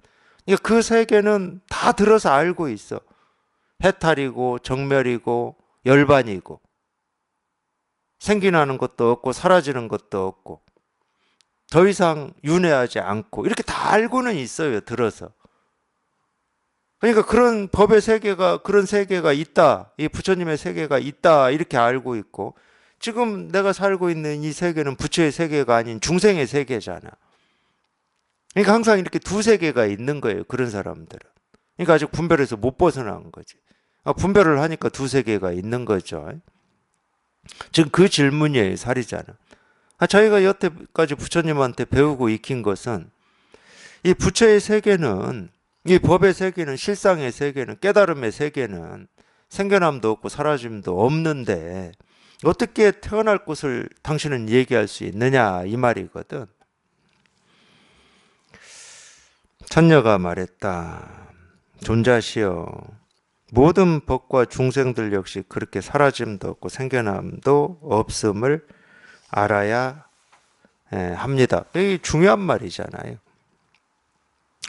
그러니까 그 세계는 다 들어서 알고 있어. 해탈이고 정멸이고 열반이고 생기나는 것도 없고 사라지는 것도 없고 더 이상 윤회하지 않고 이렇게 다 알고는 있어요. 들어서. 그러니까 그런 법의 세계가 그런 세계가 있다. 이 부처님의 세계가 있다. 이렇게 알고 있고 지금 내가 살고 있는 이 세계는 부처의 세계가 아닌 중생의 세계잖아. 그러니까 항상 이렇게 두 세계가 있는 거예요. 그런 사람들은. 그러니까 아직 분별에서 못 벗어난 거지. 분별을 하니까 두 세계가 있는 거죠. 지금 그 질문이에요. 사리자는. 저희가 여태까지 부처님한테 배우고 익힌 것은 이 부처의 세계는 이 법의 세계는 실상의 세계는 깨달음의 세계는 생겨남도 없고 사라짐도 없는데 어떻게 태어날 것을 당신은 얘기할 수 있느냐 이 말이거든. 천녀가 말했다. 존자시여 모든 법과 중생들 역시 그렇게 사라짐도 없고 생겨남도 없음을 알아야 합니다. 이게 중요한 말이잖아요.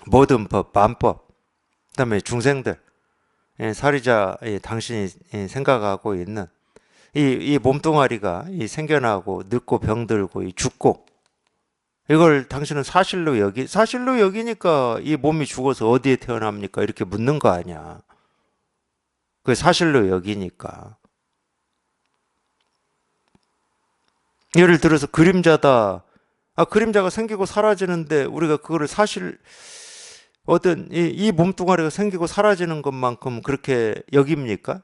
모든 법, 만법, 그 다음에 중생들, 사리자, 당신이 생각하고 있는 이 몸뚱아리가 생겨나고 늙고 병들고 죽고 이걸 당신은 사실로 여기니까 이 몸이 죽어서 어디에 태어납니까? 이렇게 묻는 거 아니야. 그게 사실로 여기니까. 예를 들어서 그림자다. 그림자가 생기고 사라지는데 우리가 그거를 사실 어떤 이 몸뚱아리가 생기고 사라지는 것만큼 그렇게 여깁니까?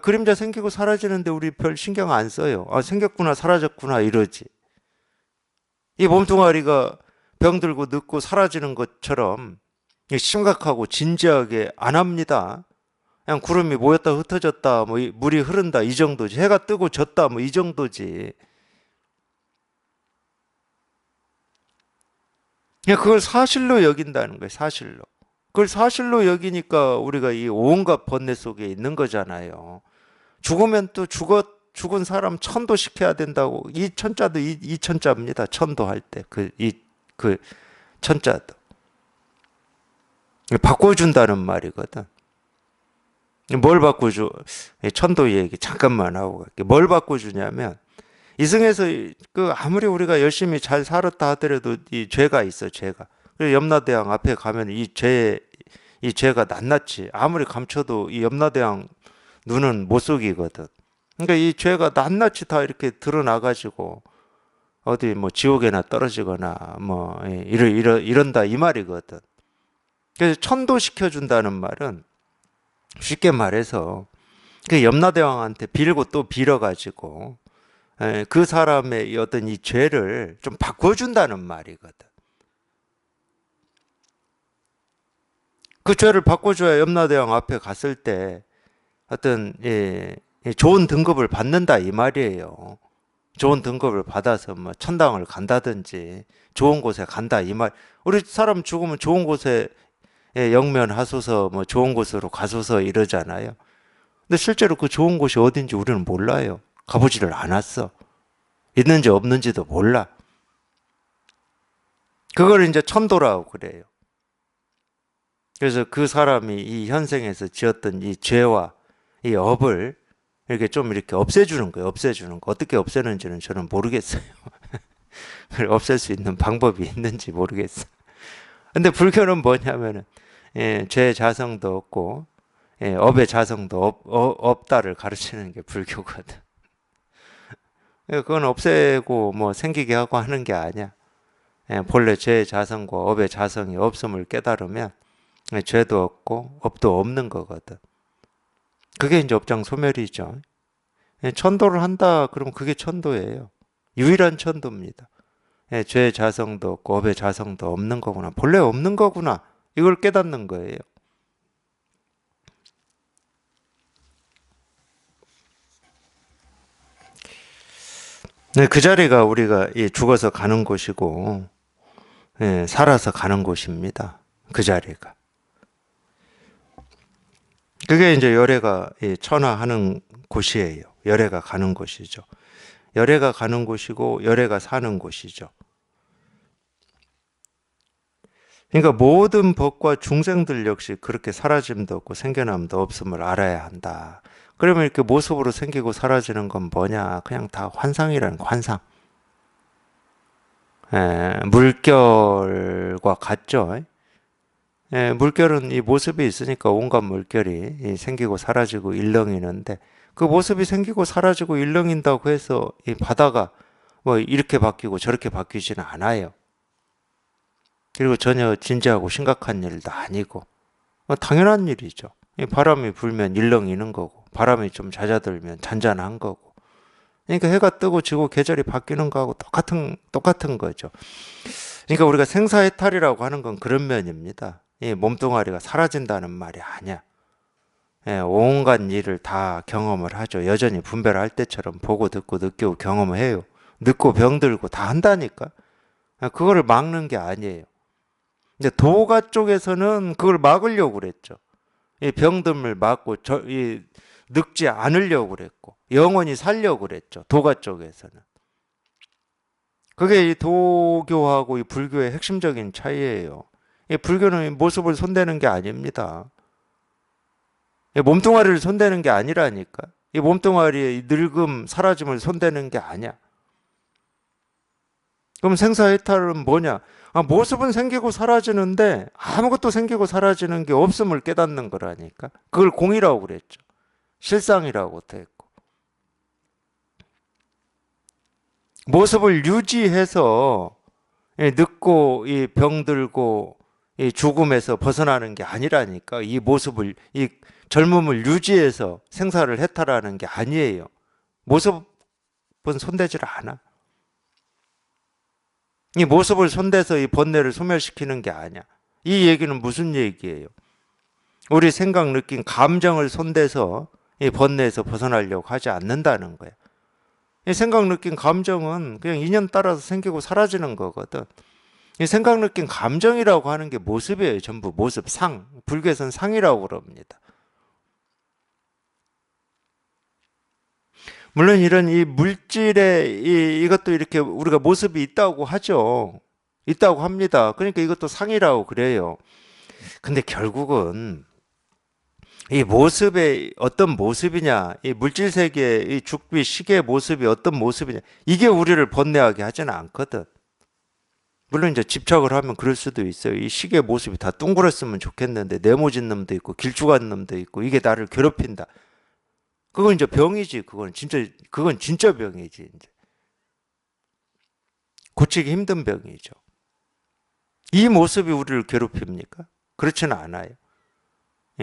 그림자 생기고 사라지는데 우리 별 신경 안 써요. 생겼구나 사라졌구나 이러지. 이 몸뚱아리가 병들고 늙고 사라지는 것처럼 심각하고 진지하게 안 합니다. 그냥 구름이 모였다 흩어졌다, 뭐 물이 흐른다 이 정도지. 해가 뜨고 졌다 뭐 이 정도지. 그냥 그걸 사실로 여긴다는 거예요. 사실로. 그걸 사실로 여기니까 우리가 이 온갖 번뇌 속에 있는 거잖아요. 죽으면 또 죽은 사람 천도 시켜야 된다고. 이 천자도 이 천자입니다. 천도 할 때. 그 천자도. 바꿔준다는 말이거든. 뭘 바꿔줘? 천도 얘기 잠깐만 하고 갈게. 뭘 바꿔주냐면, 이승에서 아무리 우리가 열심히 잘 살았다 하더라도 이 죄가 있어, 죄가. 그래서 염라대왕 앞에 가면 이 죄가 낱낱이 아무리 감춰도 이 염라대왕 눈은 못 속이거든. 그러니까 이 죄가 낱낱이 다 이렇게 드러나가지고 어디 뭐 지옥에나 떨어지거나 뭐 이런다 이 말이거든. 그래서 천도 시켜준다는 말은 쉽게 말해서 그 염라대왕한테 빌고 또 빌어가지고 그 사람의 어떤 이 죄를 좀 바꿔준다는 말이거든. 그 죄를 바꿔줘야 염라대왕 앞에 갔을 때 어떤 좋은 등급을 받는다 이 말이에요. 좋은 등급을 받아서 뭐 천당을 간다든지 좋은 곳에 간다 이 말. 우리 사람 죽으면 좋은 곳에 영면하소서 뭐 좋은 곳으로 가소서 이러잖아요. 근데 실제로 그 좋은 곳이 어딘지 우리는 몰라요. 가보지를 않았어. 있는지 없는지도 몰라. 그걸 이제 천도라고 그래요. 그래서 그 사람이 이 현생에서 지었던 이 죄와 이 업을 이렇게 좀 이렇게 없애주는 거예요. 없애주는 거. 어떻게 없애는지는 저는 모르겠어요. 없앨 수 있는 방법이 있는지 모르겠어요. 근데 불교는 뭐냐면은, 죄 자성도 없고, 업의 자성도 없다를 가르치는 게 불교거든. 그건 없애고 뭐 생기게 하고 하는 게 아니야. 본래 죄의 자성과 업의 자성이 없음을 깨달으면 죄도 없고 업도 없는 거거든. 그게 이제 업장소멸이죠. 천도를 한다 그러면 그게 천도예요. 유일한 천도입니다. 죄의 자성도 없고 업의 자성도 없는 거구나. 본래 없는 거구나. 이걸 깨닫는 거예요. 네, 그 자리가 우리가 죽어서 가는 곳이고, 살아서 가는 곳입니다. 그 자리가. 그게 이제 열애가 천하하는 곳이에요. 열애가 가는 곳이죠. 열애가 가는 곳이고, 열애가 사는 곳이죠. 그러니까 모든 법과 중생들 역시 그렇게 사라짐도 없고 생겨남도 없음을 알아야 한다. 그러면 이렇게 모습으로 생기고 사라지는 건 뭐냐? 그냥 다 환상이라는 환상. 물결과 같죠. 물결은 이 모습이 있으니까 온갖 물결이 생기고 사라지고 일렁이는데 그 모습이 생기고 사라지고 일렁인다고 해서 이 바다가 뭐 이렇게 바뀌고 저렇게 바뀌지는 않아요. 그리고 전혀 진지하고 심각한 일도 아니고 당연한 일이죠. 바람이 불면 일렁이는 거고 바람이 좀 잦아들면 잔잔한 거고 그러니까 해가 뜨고 지고 계절이 바뀌는 거하고 똑같은 거죠. 그러니까 우리가 생사해탈이라고 하는 건 그런 면입니다. 이 몸뚱아리가 사라진다는 말이 아니야. 온갖 일을 다 경험을 하죠. 여전히 분별할 때처럼 보고 듣고 느끼고 경험을 해요. 늙고 병들고 다 한다니까. 그거를 막는 게 아니에요. 근데 도가 쪽에서는 그걸 막으려고 그랬죠. 이 병듦을 막고 늙지 않으려고 그랬고 영원히 살려고 그랬죠. 도가 쪽에서는. 그게 이 도교하고 이 불교의 핵심적인 차이예요. 이 불교는 모습을 손대는 게 아닙니다. 이 몸뚱아리를 손대는 게 아니라니까. 이 몸뚱아리의 늙음, 사라짐을 손대는 게 아니야. 그럼 생사해탈은 뭐냐? 모습은 생기고 사라지는데 아무것도 생기고 사라지는 게 없음을 깨닫는 거라니까. 그걸 공이라고 그랬죠. 실상이라고 했고. 모습을 유지해서 늙고 이 병들고 이 죽음에서 벗어나는 게 아니라니까. 이 모습을 이 젊음을 유지해서 생사를 해탈하는 게 아니에요. 모습은 손대질 않아. 이 모습을 손대서 이 번뇌를 소멸시키는 게 아니야. 이 얘기는 무슨 얘기예요? 우리 생각, 느낌, 감정을 손대서 이 번뇌에서 벗어나려고 하지 않는다는 거야. 이 생각, 느낌, 감정은 그냥 인연 따라서 생기고 사라지는 거거든. 이 생각, 느낌, 감정이라고 하는 게 모습이에요. 전부 모습, 상. 불교에서는 상이라고 그럽니다. 물론 이런 이 물질에 이것도 이렇게 우리가 모습이 있다고 하죠. 있다고 합니다. 그러니까 이것도 상이라고 그래요. 근데 결국은 이 모습의 어떤 모습이냐, 이 물질 세계의 이 죽비 시계의 모습이 어떤 모습이냐, 이게 우리를 번뇌하게 하지는 않거든. 물론 이제 집착을 하면 그럴 수도 있어요. 이 시계 모습이 다 둥그랬으면 좋겠는데 네모진 놈도 있고 길쭉한 놈도 있고 이게 나를 괴롭힌다. 그건 이제 병이지. 그건 진짜 병이지. 이제 고치기 힘든 병이죠. 이 모습이 우리를 괴롭힙니까? 그렇지는 않아요.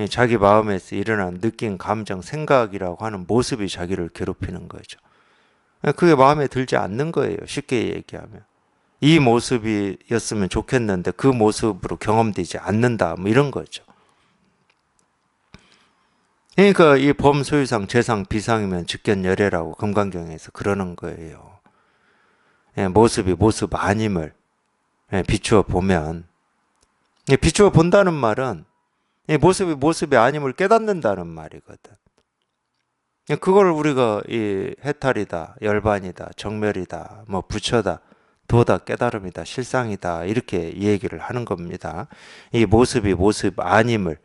자기 마음에서 일어난 느낌, 감정, 생각이라고 하는 모습이 자기를 괴롭히는 거죠. 그게 마음에 들지 않는 거예요. 쉽게 얘기하면. 이 모습이었으면 좋겠는데 그 모습으로 경험되지 않는다. 뭐 이런 거죠. 그러니까 이 범소유상, 재상, 비상이면 즉견열애라고 금강경에서 그러는 거예요. 모습이 모습 아님을 비추어 보면, 비추어 본다는 말은 모습이 모습이 아님을 깨닫는다는 말이거든. 그걸 우리가 이 해탈이다, 열반이다, 정멸이다, 뭐 부처다, 도다, 깨달음이다, 실상이다 이렇게 얘기를 하는 겁니다. 이 모습이 모습 아님을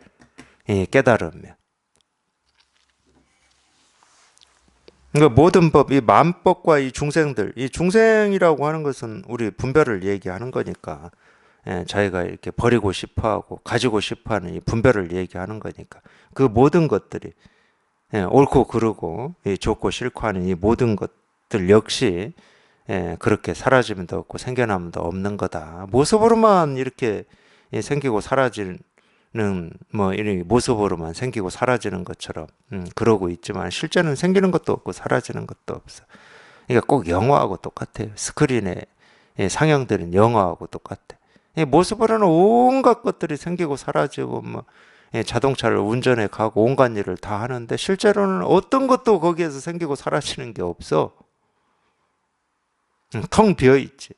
깨달으면. 그러니까 모든 법, 이 만법과 이 중생들, 이 중생이라고 하는 것은 우리 분별을 얘기하는 거니까, 자기가 이렇게 버리고 싶어하고 가지고 싶어하는 이 분별을 얘기하는 거니까 그 모든 것들이 옳고 그르고 좋고 싫고 하는 이 모든 것들 역시 그렇게 사라짐도 없고 생겨남도 없는 거다. 모습으로만 이렇게 생기고 사라지는 뭐 이런 모습으로만 생기고 사라지는 것처럼 그러고 있지만 실제는 생기는 것도 없고 사라지는 것도 없어. 그러니까 꼭 영화하고 똑같아요. 스크린에 상영되는 영화하고 똑같아. 모습으로는 온갖 것들이 생기고 사라지고 뭐 자동차를 운전해 가고 온갖 일을 다 하는데 실제로는 어떤 것도 거기에서 생기고 사라지는 게 없어. 텅 비어 있지.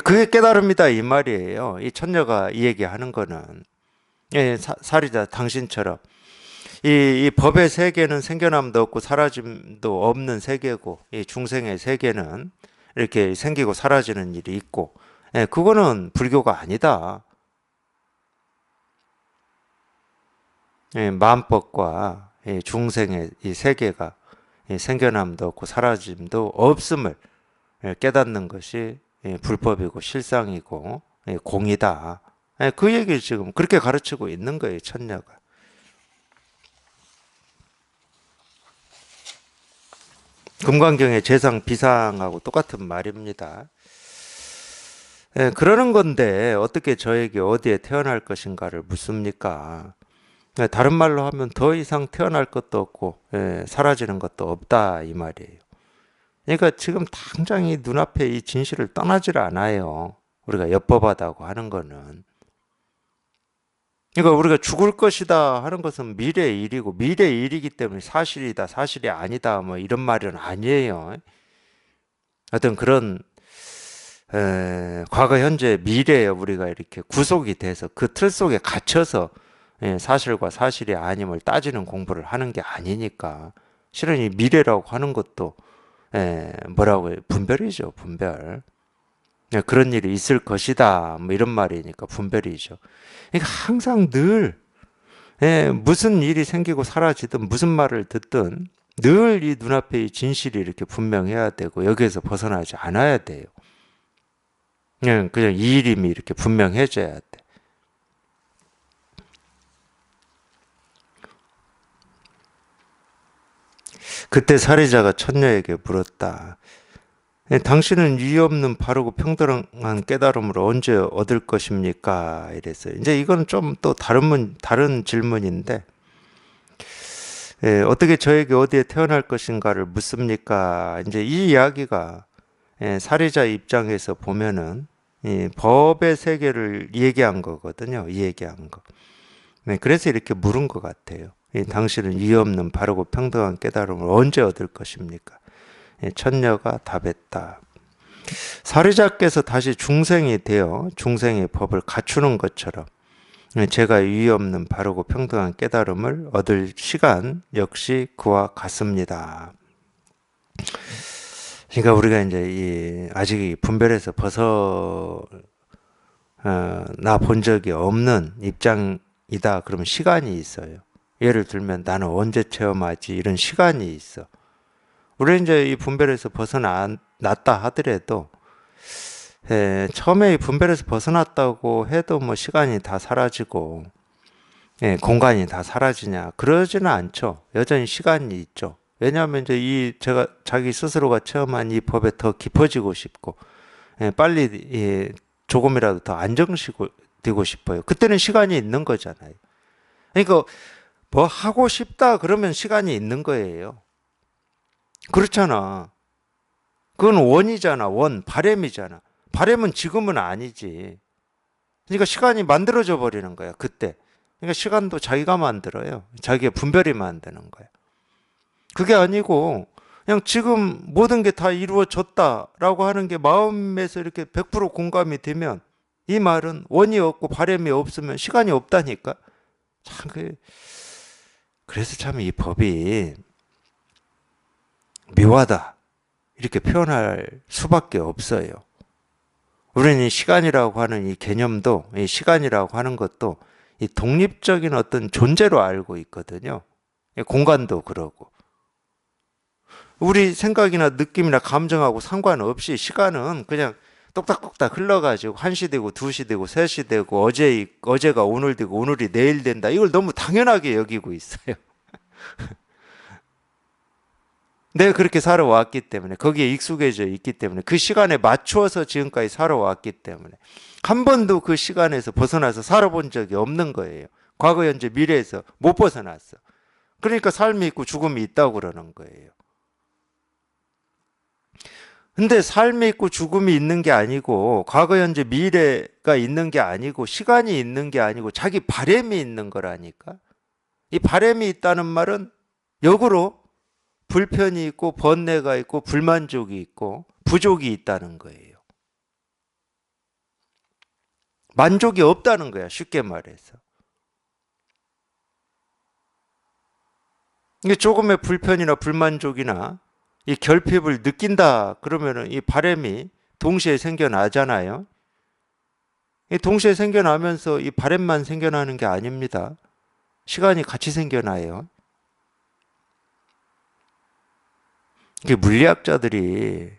그게 깨달음이다 이 말이에요. 이 천녀가 이 얘기하는 거는 사리자 당신처럼 이 법의 세계는 생겨남도 없고 사라짐도 없는 세계고 이 중생의 세계는 이렇게 생기고 사라지는 일이 있고 그거는 불교가 아니다. 만법과 중생의 이 세계가 생겨남도 없고 사라짐도 없음을 깨닫는 것이 불법이고 실상이고 공이다. 그 얘기를 지금 그렇게 가르치고 있는 거예요, 천녀가. 금강경의 재상 비상하고 똑같은 말입니다. 그러는 건데 어떻게 저에게 어디에 태어날 것인가를 묻습니까? 다른 말로 하면 더 이상 태어날 것도 없고 사라지는 것도 없다 이 말이에요. 그러니까 지금 당장 이 눈앞에 이 진실을 떠나질 않아요. 우리가 엿법하다고 하는 거는. 그러니까 우리가 죽을 것이다 하는 것은 미래의 일이고 미래의 일이기 때문에 사실이다 사실이 아니다 뭐 이런 말은 아니에요. 어떤 그런 과거 현재 미래에 우리가 이렇게 구속이 돼서 그 틀 속에 갇혀서 사실과 사실이 아님을 따지는 공부를 하는 게 아니니까 실은 이 미래라고 하는 것도 뭐라고 해요? 분별이죠, 분별. 그런 일이 있을 것이다 뭐 이런 말이니까 분별이죠. 그러니까 항상 늘 무슨 일이 생기고 사라지든 무슨 말을 듣든 늘 이 눈앞에 이 진실이 이렇게 분명해야 되고 여기에서 벗어나지 않아야 돼요. 그냥 이 이름이 이렇게 분명해져야 돼. 그때 살해자가 천녀에게 물었다. 당신은 이유 없는 바르고 평등한 깨달음을 언제 얻을 것입니까? 이랬어요. 이제 이건 좀 또 다른 질문인데, 어떻게 저에게 어디에 태어날 것인가를 묻습니까? 이제 이 이야기가 살해자 입장에서 보면은 이 법의 세계를 얘기한 거거든요. 이 얘기한 거. 그래서 이렇게 물은 것 같아요. 당신은 이유 없는 바르고 평등한 깨달음을 언제 얻을 것입니까? 천녀가 답했다. 살해자께서 다시 중생이 되어 중생의 법을 갖추는 것처럼 제가 이유 없는 바르고 평등한 깨달음을 얻을 시간 역시 그와 같습니다. 그러니까 우리가 이제 아직 이 분별에서 벗어나 본 적이 없는 입장이다. 그러면 시간이 있어요. 예를 들면 나는 언제 체험하지? 이런 시간이 있어. 우리 이제 이 분별에서 벗어났다 하더라도 처음에 이 분별에서 벗어났다고 해도 뭐 시간이 다 사라지고 공간이 다 사라지냐? 그러지는 않죠. 여전히 시간이 있죠. 왜냐하면 이제 제가 자기 스스로가 체험한 이 법에 더 깊어지고 싶고 빨리 조금이라도 더 안정되고 싶어요. 그때는 시간이 있는 거잖아요. 그러니까 뭐 하고 싶다 그러면 시간이 있는 거예요. 그렇잖아. 그건 원이잖아. 바램이잖아. 바램은 지금은 아니지. 그러니까 시간이 만들어져 버리는 거야. 그때. 그러니까 시간도 자기가 만들어요. 자기의 분별이 만드는 거야. 그게 아니고 그냥 지금 모든 게 다 이루어졌다라고 하는 게 마음에서 이렇게 100% 공감이 되면 이 말은 원이 없고 바람이 없으면 시간이 없다니까. 참 그래서 참 이 법이 묘하다 이렇게 표현할 수밖에 없어요. 우리는 이 시간이라고 하는 이 개념도, 이 시간이라고 하는 것도 이 독립적인 어떤 존재로 알고 있거든요. 공간도 그러고. 우리 생각이나 느낌이나 감정하고 상관없이 시간은 그냥 똑딱똑딱 흘러가지고 1시 되고 2시 되고 3시 되고 어제가 오늘 되고 오늘이 내일 된다. 이걸 너무 당연하게 여기고 있어요. 내가 그렇게 살아왔기 때문에 거기에 익숙해져 있기 때문에 그 시간에 맞추어서 지금까지 살아왔기 때문에 한 번도 그 시간에서 벗어나서 살아본 적이 없는 거예요. 과거, 현재, 미래에서 못 벗어났어. 그러니까 삶이 있고 죽음이 있다고 그러는 거예요. 근데 삶이 있고 죽음이 있는 게 아니고 과거, 현재, 미래가 있는 게 아니고 시간이 있는 게 아니고 자기 바람이 있는 거라니까. 이 바람이 있다는 말은 역으로 불편이 있고 번뇌가 있고 불만족이 있고 부족이 있다는 거예요. 만족이 없다는 거야, 쉽게 말해서. 이게 조금의 불편이나 불만족이나 이 결핍을 느낀다 그러면은 이 바람이 동시에 생겨나잖아요. 이 동시에 생겨나면서 이 바람만 생겨나는 게 아닙니다. 시간이 같이 생겨나요. 이게 물리학자들이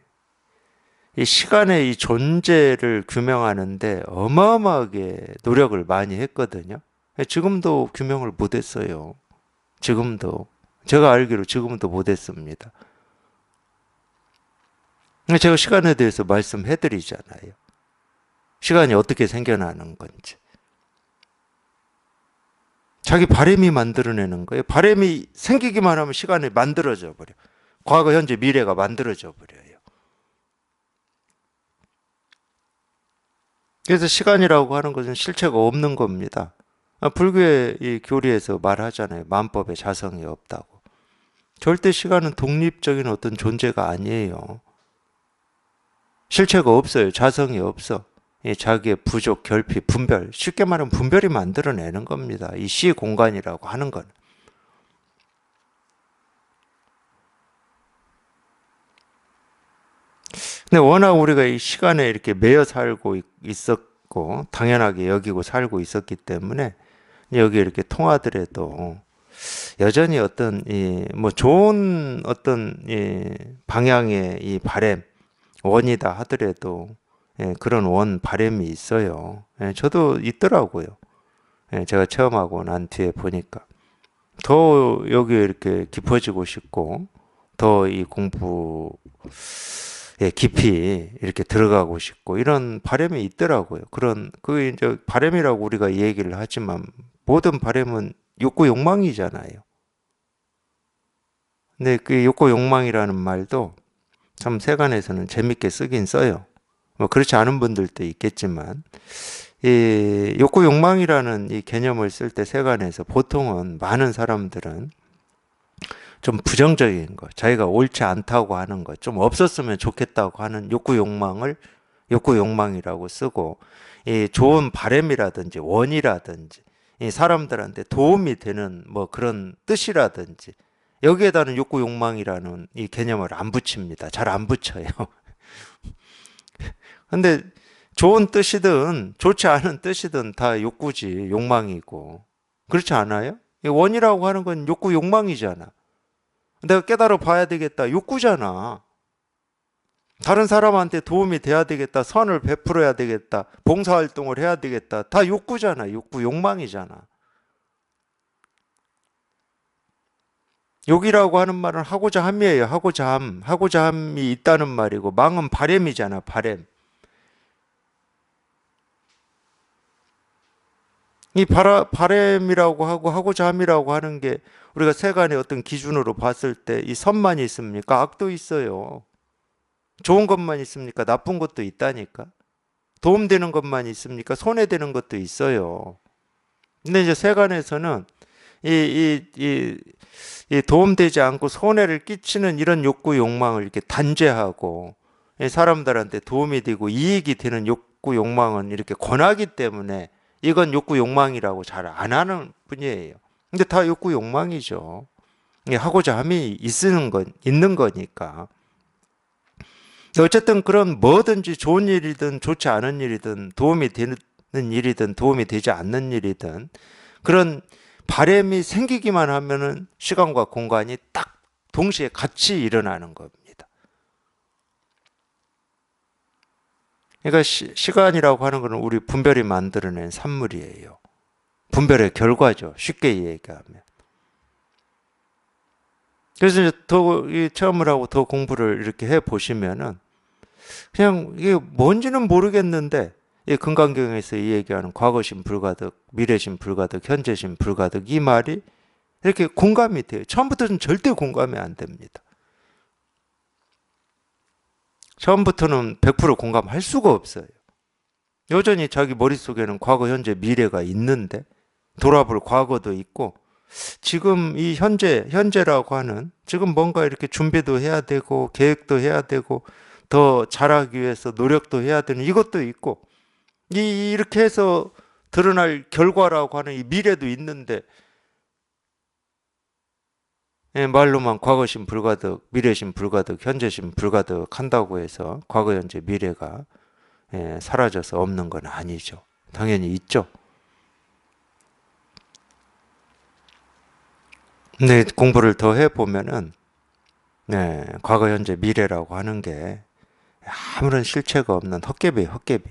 이 시간의 이 존재를 규명하는데 어마어마하게 노력을 많이 했거든요. 지금도 규명을 못했어요. 지금도. 제가 알기로 지금도 못했습니다. 제가 시간에 대해서 말씀해드리잖아요. 시간이 어떻게 생겨나는 건지. 자기 바람이 만들어내는 거예요. 바람이 생기기만 하면 시간이 만들어져 버려. 과거, 현재, 미래가 만들어져 버려요. 그래서 시간이라고 하는 것은 실체가 없는 겁니다. 불교의 이 교리에서 말하잖아요. 만법에 자성이 없다고. 절대 시간은 독립적인 어떤 존재가 아니에요. 실체가 없어요. 자성이 없어. 자기의 부족, 결핍, 분별. 쉽게 말하면 분별이 만들어내는 겁니다. 이 시 공간이라고 하는 건. 근데 워낙 우리가 이 시간에 이렇게 매여 살고 있었고, 당연하게 여기고 살고 있었기 때문에, 여기 이렇게 통하더라도, 여전히 어떤, 뭐 좋은 어떤, 방향의 이 바램, 원이다 하더라도, 그런 원 바램이 있어요. 저도 있더라고요. 제가 처음 하고 난 뒤에 보니까. 더 여기에 이렇게 깊어지고 싶고, 더 이 공부, 깊이 이렇게 들어가고 싶고 이런 바람이 있더라고요. 그 이제 바람이라고 우리가 얘기를 하지만 모든 바람은 욕구 욕망이잖아요. 근데 그 욕구 욕망이라는 말도 참 세간에서는 재밌게 쓰긴 써요. 뭐 그렇지 않은 분들도 있겠지만 이 욕구 욕망이라는 이 개념을 쓸 때 세간에서 보통은 많은 사람들은 좀 부정적인 거, 자기가 옳지 않다고 하는 거, 좀 없었으면 좋겠다고 하는 욕구 욕망을 욕구 욕망이라고 쓰고, 이 좋은 바램이라든지 원이라든지, 이 사람들한테 도움이 되는 뭐 그런 뜻이라든지, 여기에다는 욕구 욕망이라는 이 개념을 안 붙입니다. 잘 안 붙여요. 근데 좋은 뜻이든 좋지 않은 뜻이든 다 욕구지, 욕망이고. 그렇지 않아요? 이 원이라고 하는 건 욕구 욕망이잖아. 내가 깨달아 봐야 되겠다. 욕구잖아. 다른 사람한테 도움이 돼야 되겠다. 선을 베풀어야 되겠다. 봉사활동을 해야 되겠다. 다 욕구잖아. 욕구, 욕망이잖아. 욕이라고 하는 말은 하고자 함이에요. 하고자 함. 하고자 함이 있다는 말이고, 망은 바램이잖아. 바램. 이 바램이라고 하고 하고자 함이라고 하는 게 우리가 세간의 어떤 기준으로 봤을 때 이 선만 있습니까? 악도 있어요. 좋은 것만 있습니까? 나쁜 것도 있다니까. 도움되는 것만 있습니까? 손해되는 것도 있어요. 근데 이제 세간에서는 이 도움되지 않고 손해를 끼치는 이런 욕구 욕망을 이렇게 단죄하고, 사람들한테 도움이 되고 이익이 되는 욕구 욕망은 이렇게 권하기 때문에 이건 욕구 욕망이라고 잘 안 하는 분이에요. 근데 다 욕구 욕망이죠. 하고자 함이 있는 거니까. 어쨌든 그런 뭐든지 좋은 일이든 좋지 않은 일이든 도움이 되는 일이든 도움이 되지 않는 일이든 그런 바램이 생기기만 하면은 시간과 공간이 딱 동시에 같이 일어나는 겁니다. 그러니까 시간이라고 하는 것은 우리 분별이 만들어낸 산물이에요. 분별의 결과죠. 쉽게 얘기하면. 그래서 이제 더 체험을 하고 더 공부를 이렇게 해 보시면은 그냥 이게 뭔지는 모르겠는데 이 금강경에서 이 얘기하는 과거심 불가득, 미래심 불가득, 현재심 불가득 이 말이 이렇게 공감이 돼요. 처음부터는 절대 공감이 안 됩니다. 처음부터는 100% 공감할 수가 없어요. 여전히 자기 머릿속에는 과거, 현재, 미래가 있는데 돌아볼 과거도 있고 지금 이 현재라고 하는 지금 뭔가 이렇게 준비도 해야 되고 계획도 해야 되고 더 잘하기 위해서 노력도 해야 되는 이것도 있고 이렇게 해서 드러날 결과라고 하는 이 미래도 있는데 말로만 과거심 불가득, 미래심 불가득, 현재심 불가득 한다고 해서 과거, 현재, 미래가 사라져서 없는 건 아니죠. 당연히 있죠. 근데 공부를 더 해보면은 과거, 현재, 미래라고 하는 게 아무런 실체가 없는 헛개비예요, 헛개비.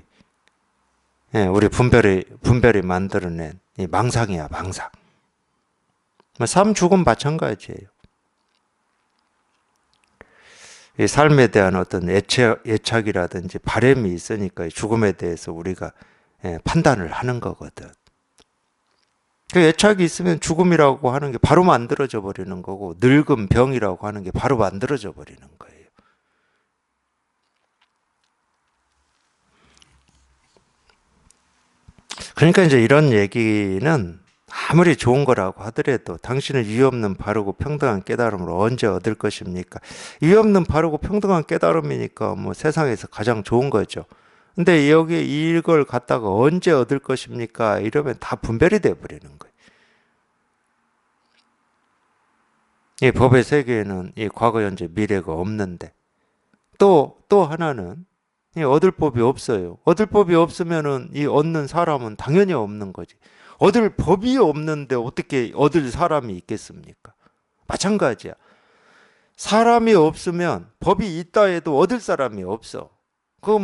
우리 분별이 만들어낸 이 망상이야, 망상. 삶, 죽음 마찬가지예요. 이 삶에 대한 어떤 애착이라든지 바램이 있으니까 죽음에 대해서 우리가 판단을 하는 거거든. 그 애착이 있으면 죽음이라고 하는 게 바로 만들어져 버리는 거고 늙음, 병이라고 하는 게 바로 만들어져 버리는 거예요. 그러니까 이제 이런 얘기는 아무리 좋은 거라고 하더라도 당신은 이유 없는 바르고 평등한 깨달음을 언제 얻을 것입니까? 이유 없는 바르고 평등한 깨달음이니까 뭐 세상에서 가장 좋은 거죠. 근데 여기 이걸 갖다가 언제 얻을 것입니까? 이러면 다 분별이 돼 버리는 거예요. 이 법의 세계에는 이 과거, 현재, 미래가 없는데 또 하나는 이 얻을 법이 없어요. 얻을 법이 없으면은 이 얻는 사람은 당연히 없는 거지. 얻을 법이 없는데 어떻게 얻을 사람이 있겠습니까? 마찬가지야. 사람이 없으면 법이 있다 해도 얻을 사람이 없어. 그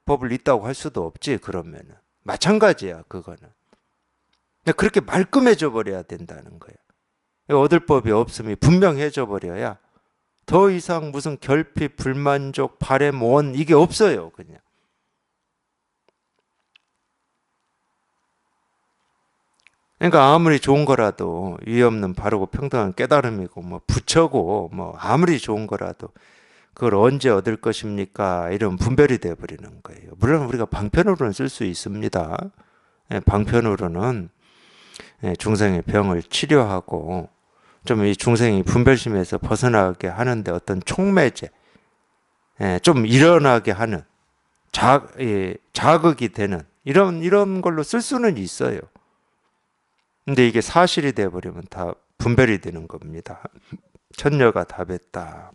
법을 있다고 할 수도 없지, 그러면은. 마찬가지야, 그거는. 그렇게 말끔해져 버려야 된다는 거야. 얻을 법이 없음이 분명해져 버려야 더 이상 무슨 결핍, 불만족, 바램, 원 이게 없어요, 그냥. 그러니까 아무리 좋은 거라도 이유 없는 바르고 평등한 깨달음이고 뭐 부처고 뭐 아무리 좋은 거라도 그걸 언제 얻을 것입니까? 이런 분별이 되어 버리는 거예요. 물론 우리가 방편으로는 쓸 수 있습니다. 방편으로는 중생의 병을 치료하고 좀 이 중생이 분별심에서 벗어나게 하는데 어떤 촉매제, 좀 일어나게 하는 자극이 되는 이런 걸로 쓸 수는 있어요. 근데 이게 사실이 되어버리면 다 분별이 되는 겁니다. 천녀가 답했다.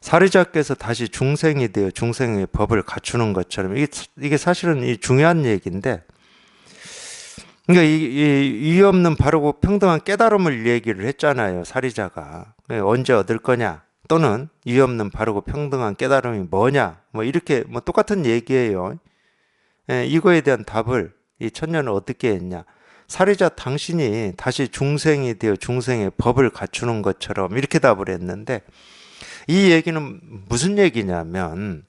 사리자께서 다시 중생이 되어 중생의 법을 갖추는 것처럼 이게 사실은 이 중요한 얘기인데, 그러니까 이유 없는 바르고 평등한 깨달음을 얘기를 했잖아요. 사리자가 언제 얻을 거냐, 또는 이유 없는 바르고 평등한 깨달음이 뭐냐, 뭐 이렇게 뭐 똑같은 얘기예요. 이거에 대한 답을 이 천녀는 어떻게 했냐? 사리자 당신이 다시 중생이 되어 중생의 법을 갖추는 것처럼 이렇게 답을 했는데, 이 얘기는 무슨 얘기냐면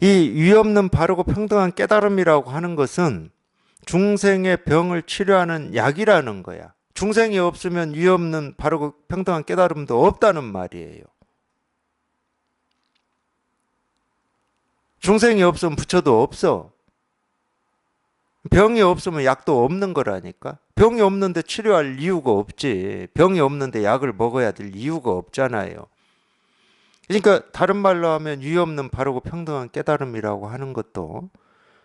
이 이유 없는 바르고 평등한 깨달음이라고 하는 것은 중생의 병을 치료하는 약이라는 거야. 중생이 없으면 이유 없는 바르고 평등한 깨달음도 없다는 말이에요. 중생이 없으면 부처도 없어. 병이 없으면 약도 없는 거라니까. 병이 없는데 치료할 이유가 없지. 병이 없는데 약을 먹어야 될 이유가 없잖아요. 그러니까 다른 말로 하면 유의 없는 바르고 평등한 깨달음이라고 하는 것도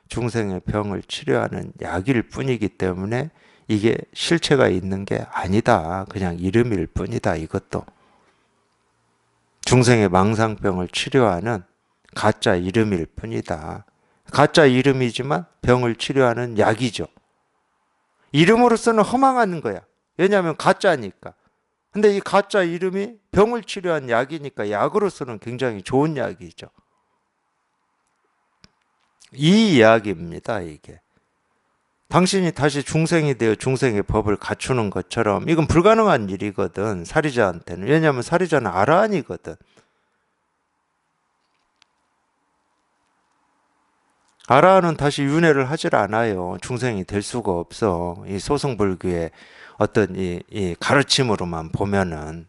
중생의 병을 치료하는 약일 뿐이기 때문에 이게 실체가 있는 게 아니다. 그냥 이름일 뿐이다. 이것도 중생의 망상병을 치료하는 가짜 이름일 뿐이다. 가짜 이름이지만 병을 치료하는 약이죠. 이름으로서는 허망한 거야. 왜냐하면 가짜니까. 근데 이 가짜 이름이 병을 치료한 약이니까 약으로서는 굉장히 좋은 약이죠. 이 이야기입니다, 이게. 당신이 다시 중생이 되어 중생의 법을 갖추는 것처럼 이건 불가능한 일이거든, 사리자한테는. 왜냐하면 사리자는 아라한이거든. 아라한은 다시 윤회를 하질 않아요. 중생이 될 수가 없어. 이 소승불교의 어떤 이 가르침으로만 보면은.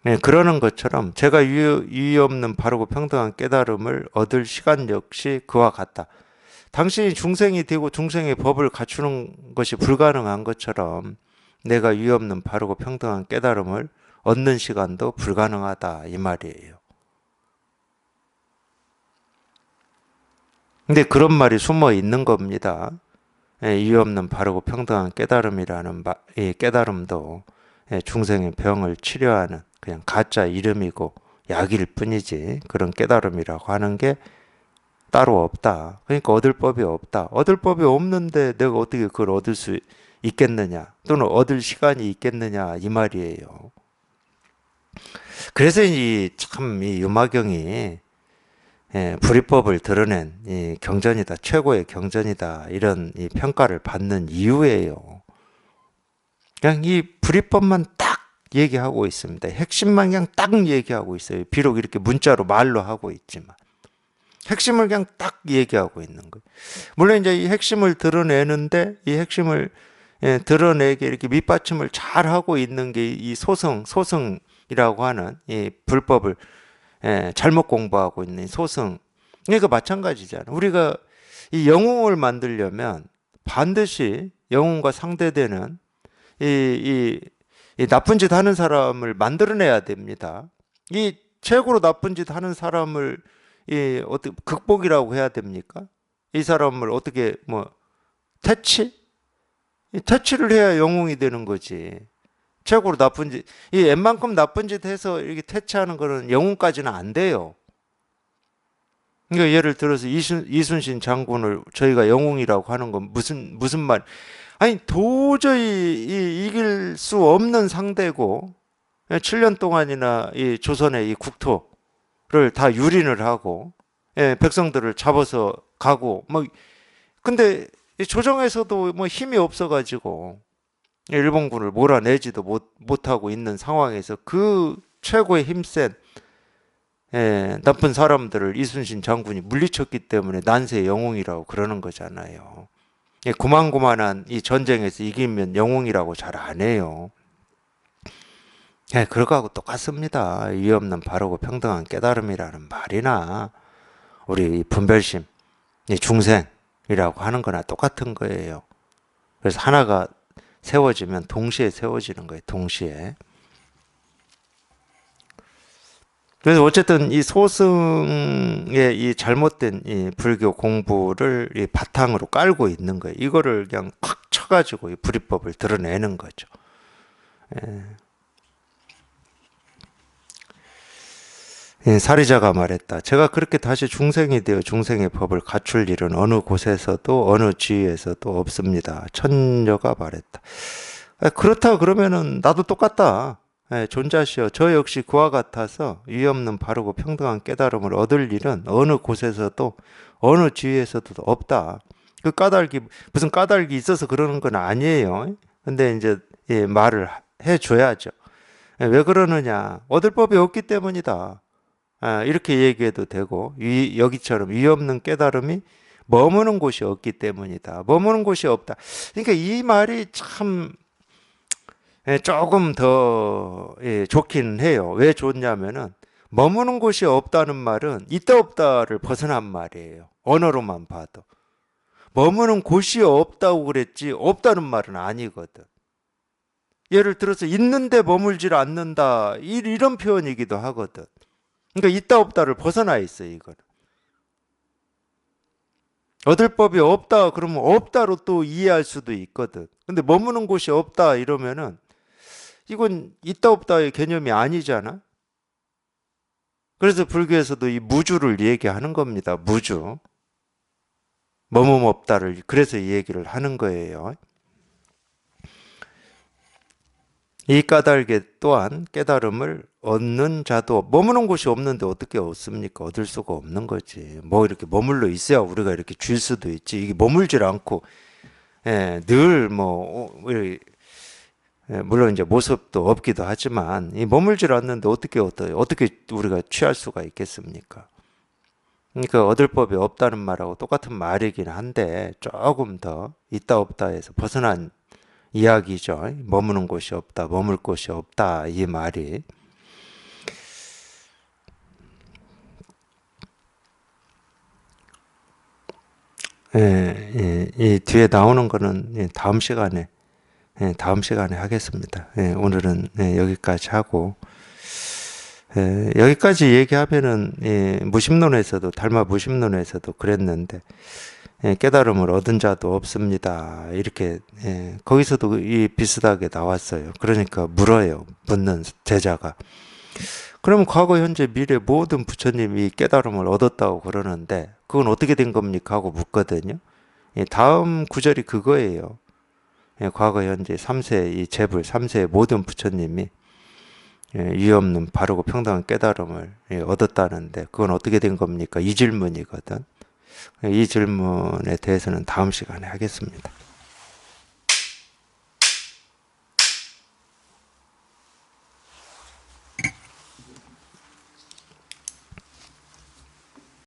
네, 그러는 것처럼 제가 유의 없는 바르고 평등한 깨달음을 얻을 시간 역시 그와 같다. 당신이 중생이 되고 중생의 법을 갖추는 것이 불가능한 것처럼 내가 유의 없는 바르고 평등한 깨달음을 얻는 시간도 불가능하다 이 말이에요. 근데 그런 말이 숨어 있는 겁니다. 유의 없는 바르고 평등한 깨달음이라는 이 깨달음도 중생의 병을 치료하는 그냥 가짜 이름이고 약일 뿐이지 그런 깨달음이라고 하는 게 따로 없다. 그러니까 얻을 법이 없다. 얻을 법이 없는데 내가 어떻게 그걸 얻을 수 있겠느냐 또는 얻을 시간이 있겠느냐 이 말이에요. 그래서 이 유마경이 불이법을 드러낸 이 경전이다, 최고의 경전이다 이런 이 평가를 받는 이유예요. 그냥 이 불이법만 딱 얘기하고 있습니다. 핵심만 그냥 딱 얘기하고 있어요. 비록 이렇게 문자로 말로 하고 있지만 핵심을 그냥 딱 얘기하고 있는 거예요. 물론 이제 이 핵심을 드러내는데 이 핵심을 드러내게 이렇게 밑받침을 잘 하고 있는 게 이 소승이라고 하는 이 불법을 잘못 공부하고 있는 소승. 그러니까 마찬가지잖아. 우리가 이 영웅을 만들려면 반드시 영웅과 상대되는 이 나쁜 짓 하는 사람을 만들어내야 됩니다. 이 최고로 나쁜 짓 하는 사람을 어떻게 극복이라고 해야 됩니까? 이 사람을 어떻게 퇴치를 해야 영웅이 되는 거지. 최고로 나쁜 짓, 이 웬만큼 나쁜 짓 해서 이렇게 퇴치하는 거는 영웅까지는 안 돼요. 그러니까 예를 들어서 이순신 장군을 저희가 영웅이라고 하는 건 무슨 말? 아니 도저히 이길 수 없는 상대고 7년 동안이나 이 조선의 이 국토를 다 유린을 하고 백성들을 잡아서 가고 근데 조정에서도 힘이 없어가지고 일본군을 몰아내지도 못하고 있는 상황에서 그 최고의 힘센 나쁜 사람들을 이순신 장군이 물리쳤기 때문에 난세 영웅이라고 그러는 거잖아요. 고만고만한 이 전쟁에서 이기면 영웅이라고 잘 안 해요. 그거하고 똑같습니다. 유의 없는 바르고 평등한 깨달음이라는 말이나 우리 분별심, 중생이라고 하는 거나 똑같은 거예요. 그래서 하나가 세워지면 동시에 세워지는 거예요. 동시에. 그래서 어쨌든 이 소승의 이 잘못된 이 불교 공부를 이 바탕으로 깔고 있는 거예요. 이거를 그냥 콱 쳐가지고 이 불이법을 드러내는 거죠. 사리자가 말했다. 제가 그렇게 다시 중생이 되어 중생의 법을 갖출 일은 어느 곳에서도 어느 지위에서도 없습니다. 천녀가 말했다. 그렇다 그러면은 나도 똑같다. 존자시여 저 역시 그와 같아서 유의 없는 바르고 평등한 깨달음을 얻을 일은 어느 곳에서도 어느 지위에서도 없다. 그 까닭이 무슨 까닭이 있어서 그러는 건 아니에요. 근데 이제 말을 해줘야죠. 왜 그러느냐? 얻을 법이 없기 때문이다. 이렇게 얘기해도 되고 여기처럼 유의 없는 깨달음이 머무는 곳이 없기 때문이다. 머무는 곳이 없다. 그러니까 이 말이 참 조금 더 좋긴 해요. 왜 좋냐면은 머무는 곳이 없다는 말은 있다 없다를 벗어난 말이에요. 언어로만 봐도. 머무는 곳이 없다고 그랬지 없다는 말은 아니거든. 예를 들어서 있는데 머물질 않는다 이런 표현이기도 하거든. 그러니까 있다 없다를 벗어나 있어 이거는. 얻을 법이 없다 그러면 없다로 또 이해할 수도 있거든. 근데 머무는 곳이 없다 이러면은 이건 있다 없다의 개념이 아니잖아. 그래서 불교에서도 이 무주를 얘기하는 겁니다. 무주. 머문 없다를 그래서 이 얘기를 하는 거예요. 이 까닭에 또한 깨달음을 얻는 자도 머무는 곳이 없는데 어떻게 얻습니까? 얻을 수가 없는 거지. 뭐 이렇게 머물러 있어야 우리가 이렇게 줄 수도 있지. 이게 머물질 않고 늘 물론 이제 모습도 없기도 하지만 이 머물질 않는데 어떻게 우리가 취할 수가 있겠습니까? 그러니까 얻을 법이 없다는 말하고 똑같은 말이긴 한데 조금 더 있다 없다에서 벗어난 이야기죠. 머무는 곳이 없다, 머물 곳이 없다 이 말이. 이 뒤에 나오는 거는 다음 시간에 하겠습니다. 오늘은 여기까지 하고 여기까지 얘기하면은 무심론에서도 달마 무심론에서도 그랬는데 깨달음을 얻은 자도 없습니다. 이렇게 거기서도 이 비슷하게 나왔어요. 그러니까 물어요. 묻는 제자가. 그러면 과거, 현재, 미래 모든 부처님이 깨달음을 얻었다고 그러는데 그건 어떻게 된 겁니까? 하고 묻거든요. 다음 구절이 그거예요. 과거, 현재 3세 이 재불 3세의 모든 부처님이 유의 없는 바르고 평등한 깨달음을 얻었다는데 그건 어떻게 된 겁니까? 이 질문이거든. 이 질문에 대해서는 다음 시간에 하겠습니다.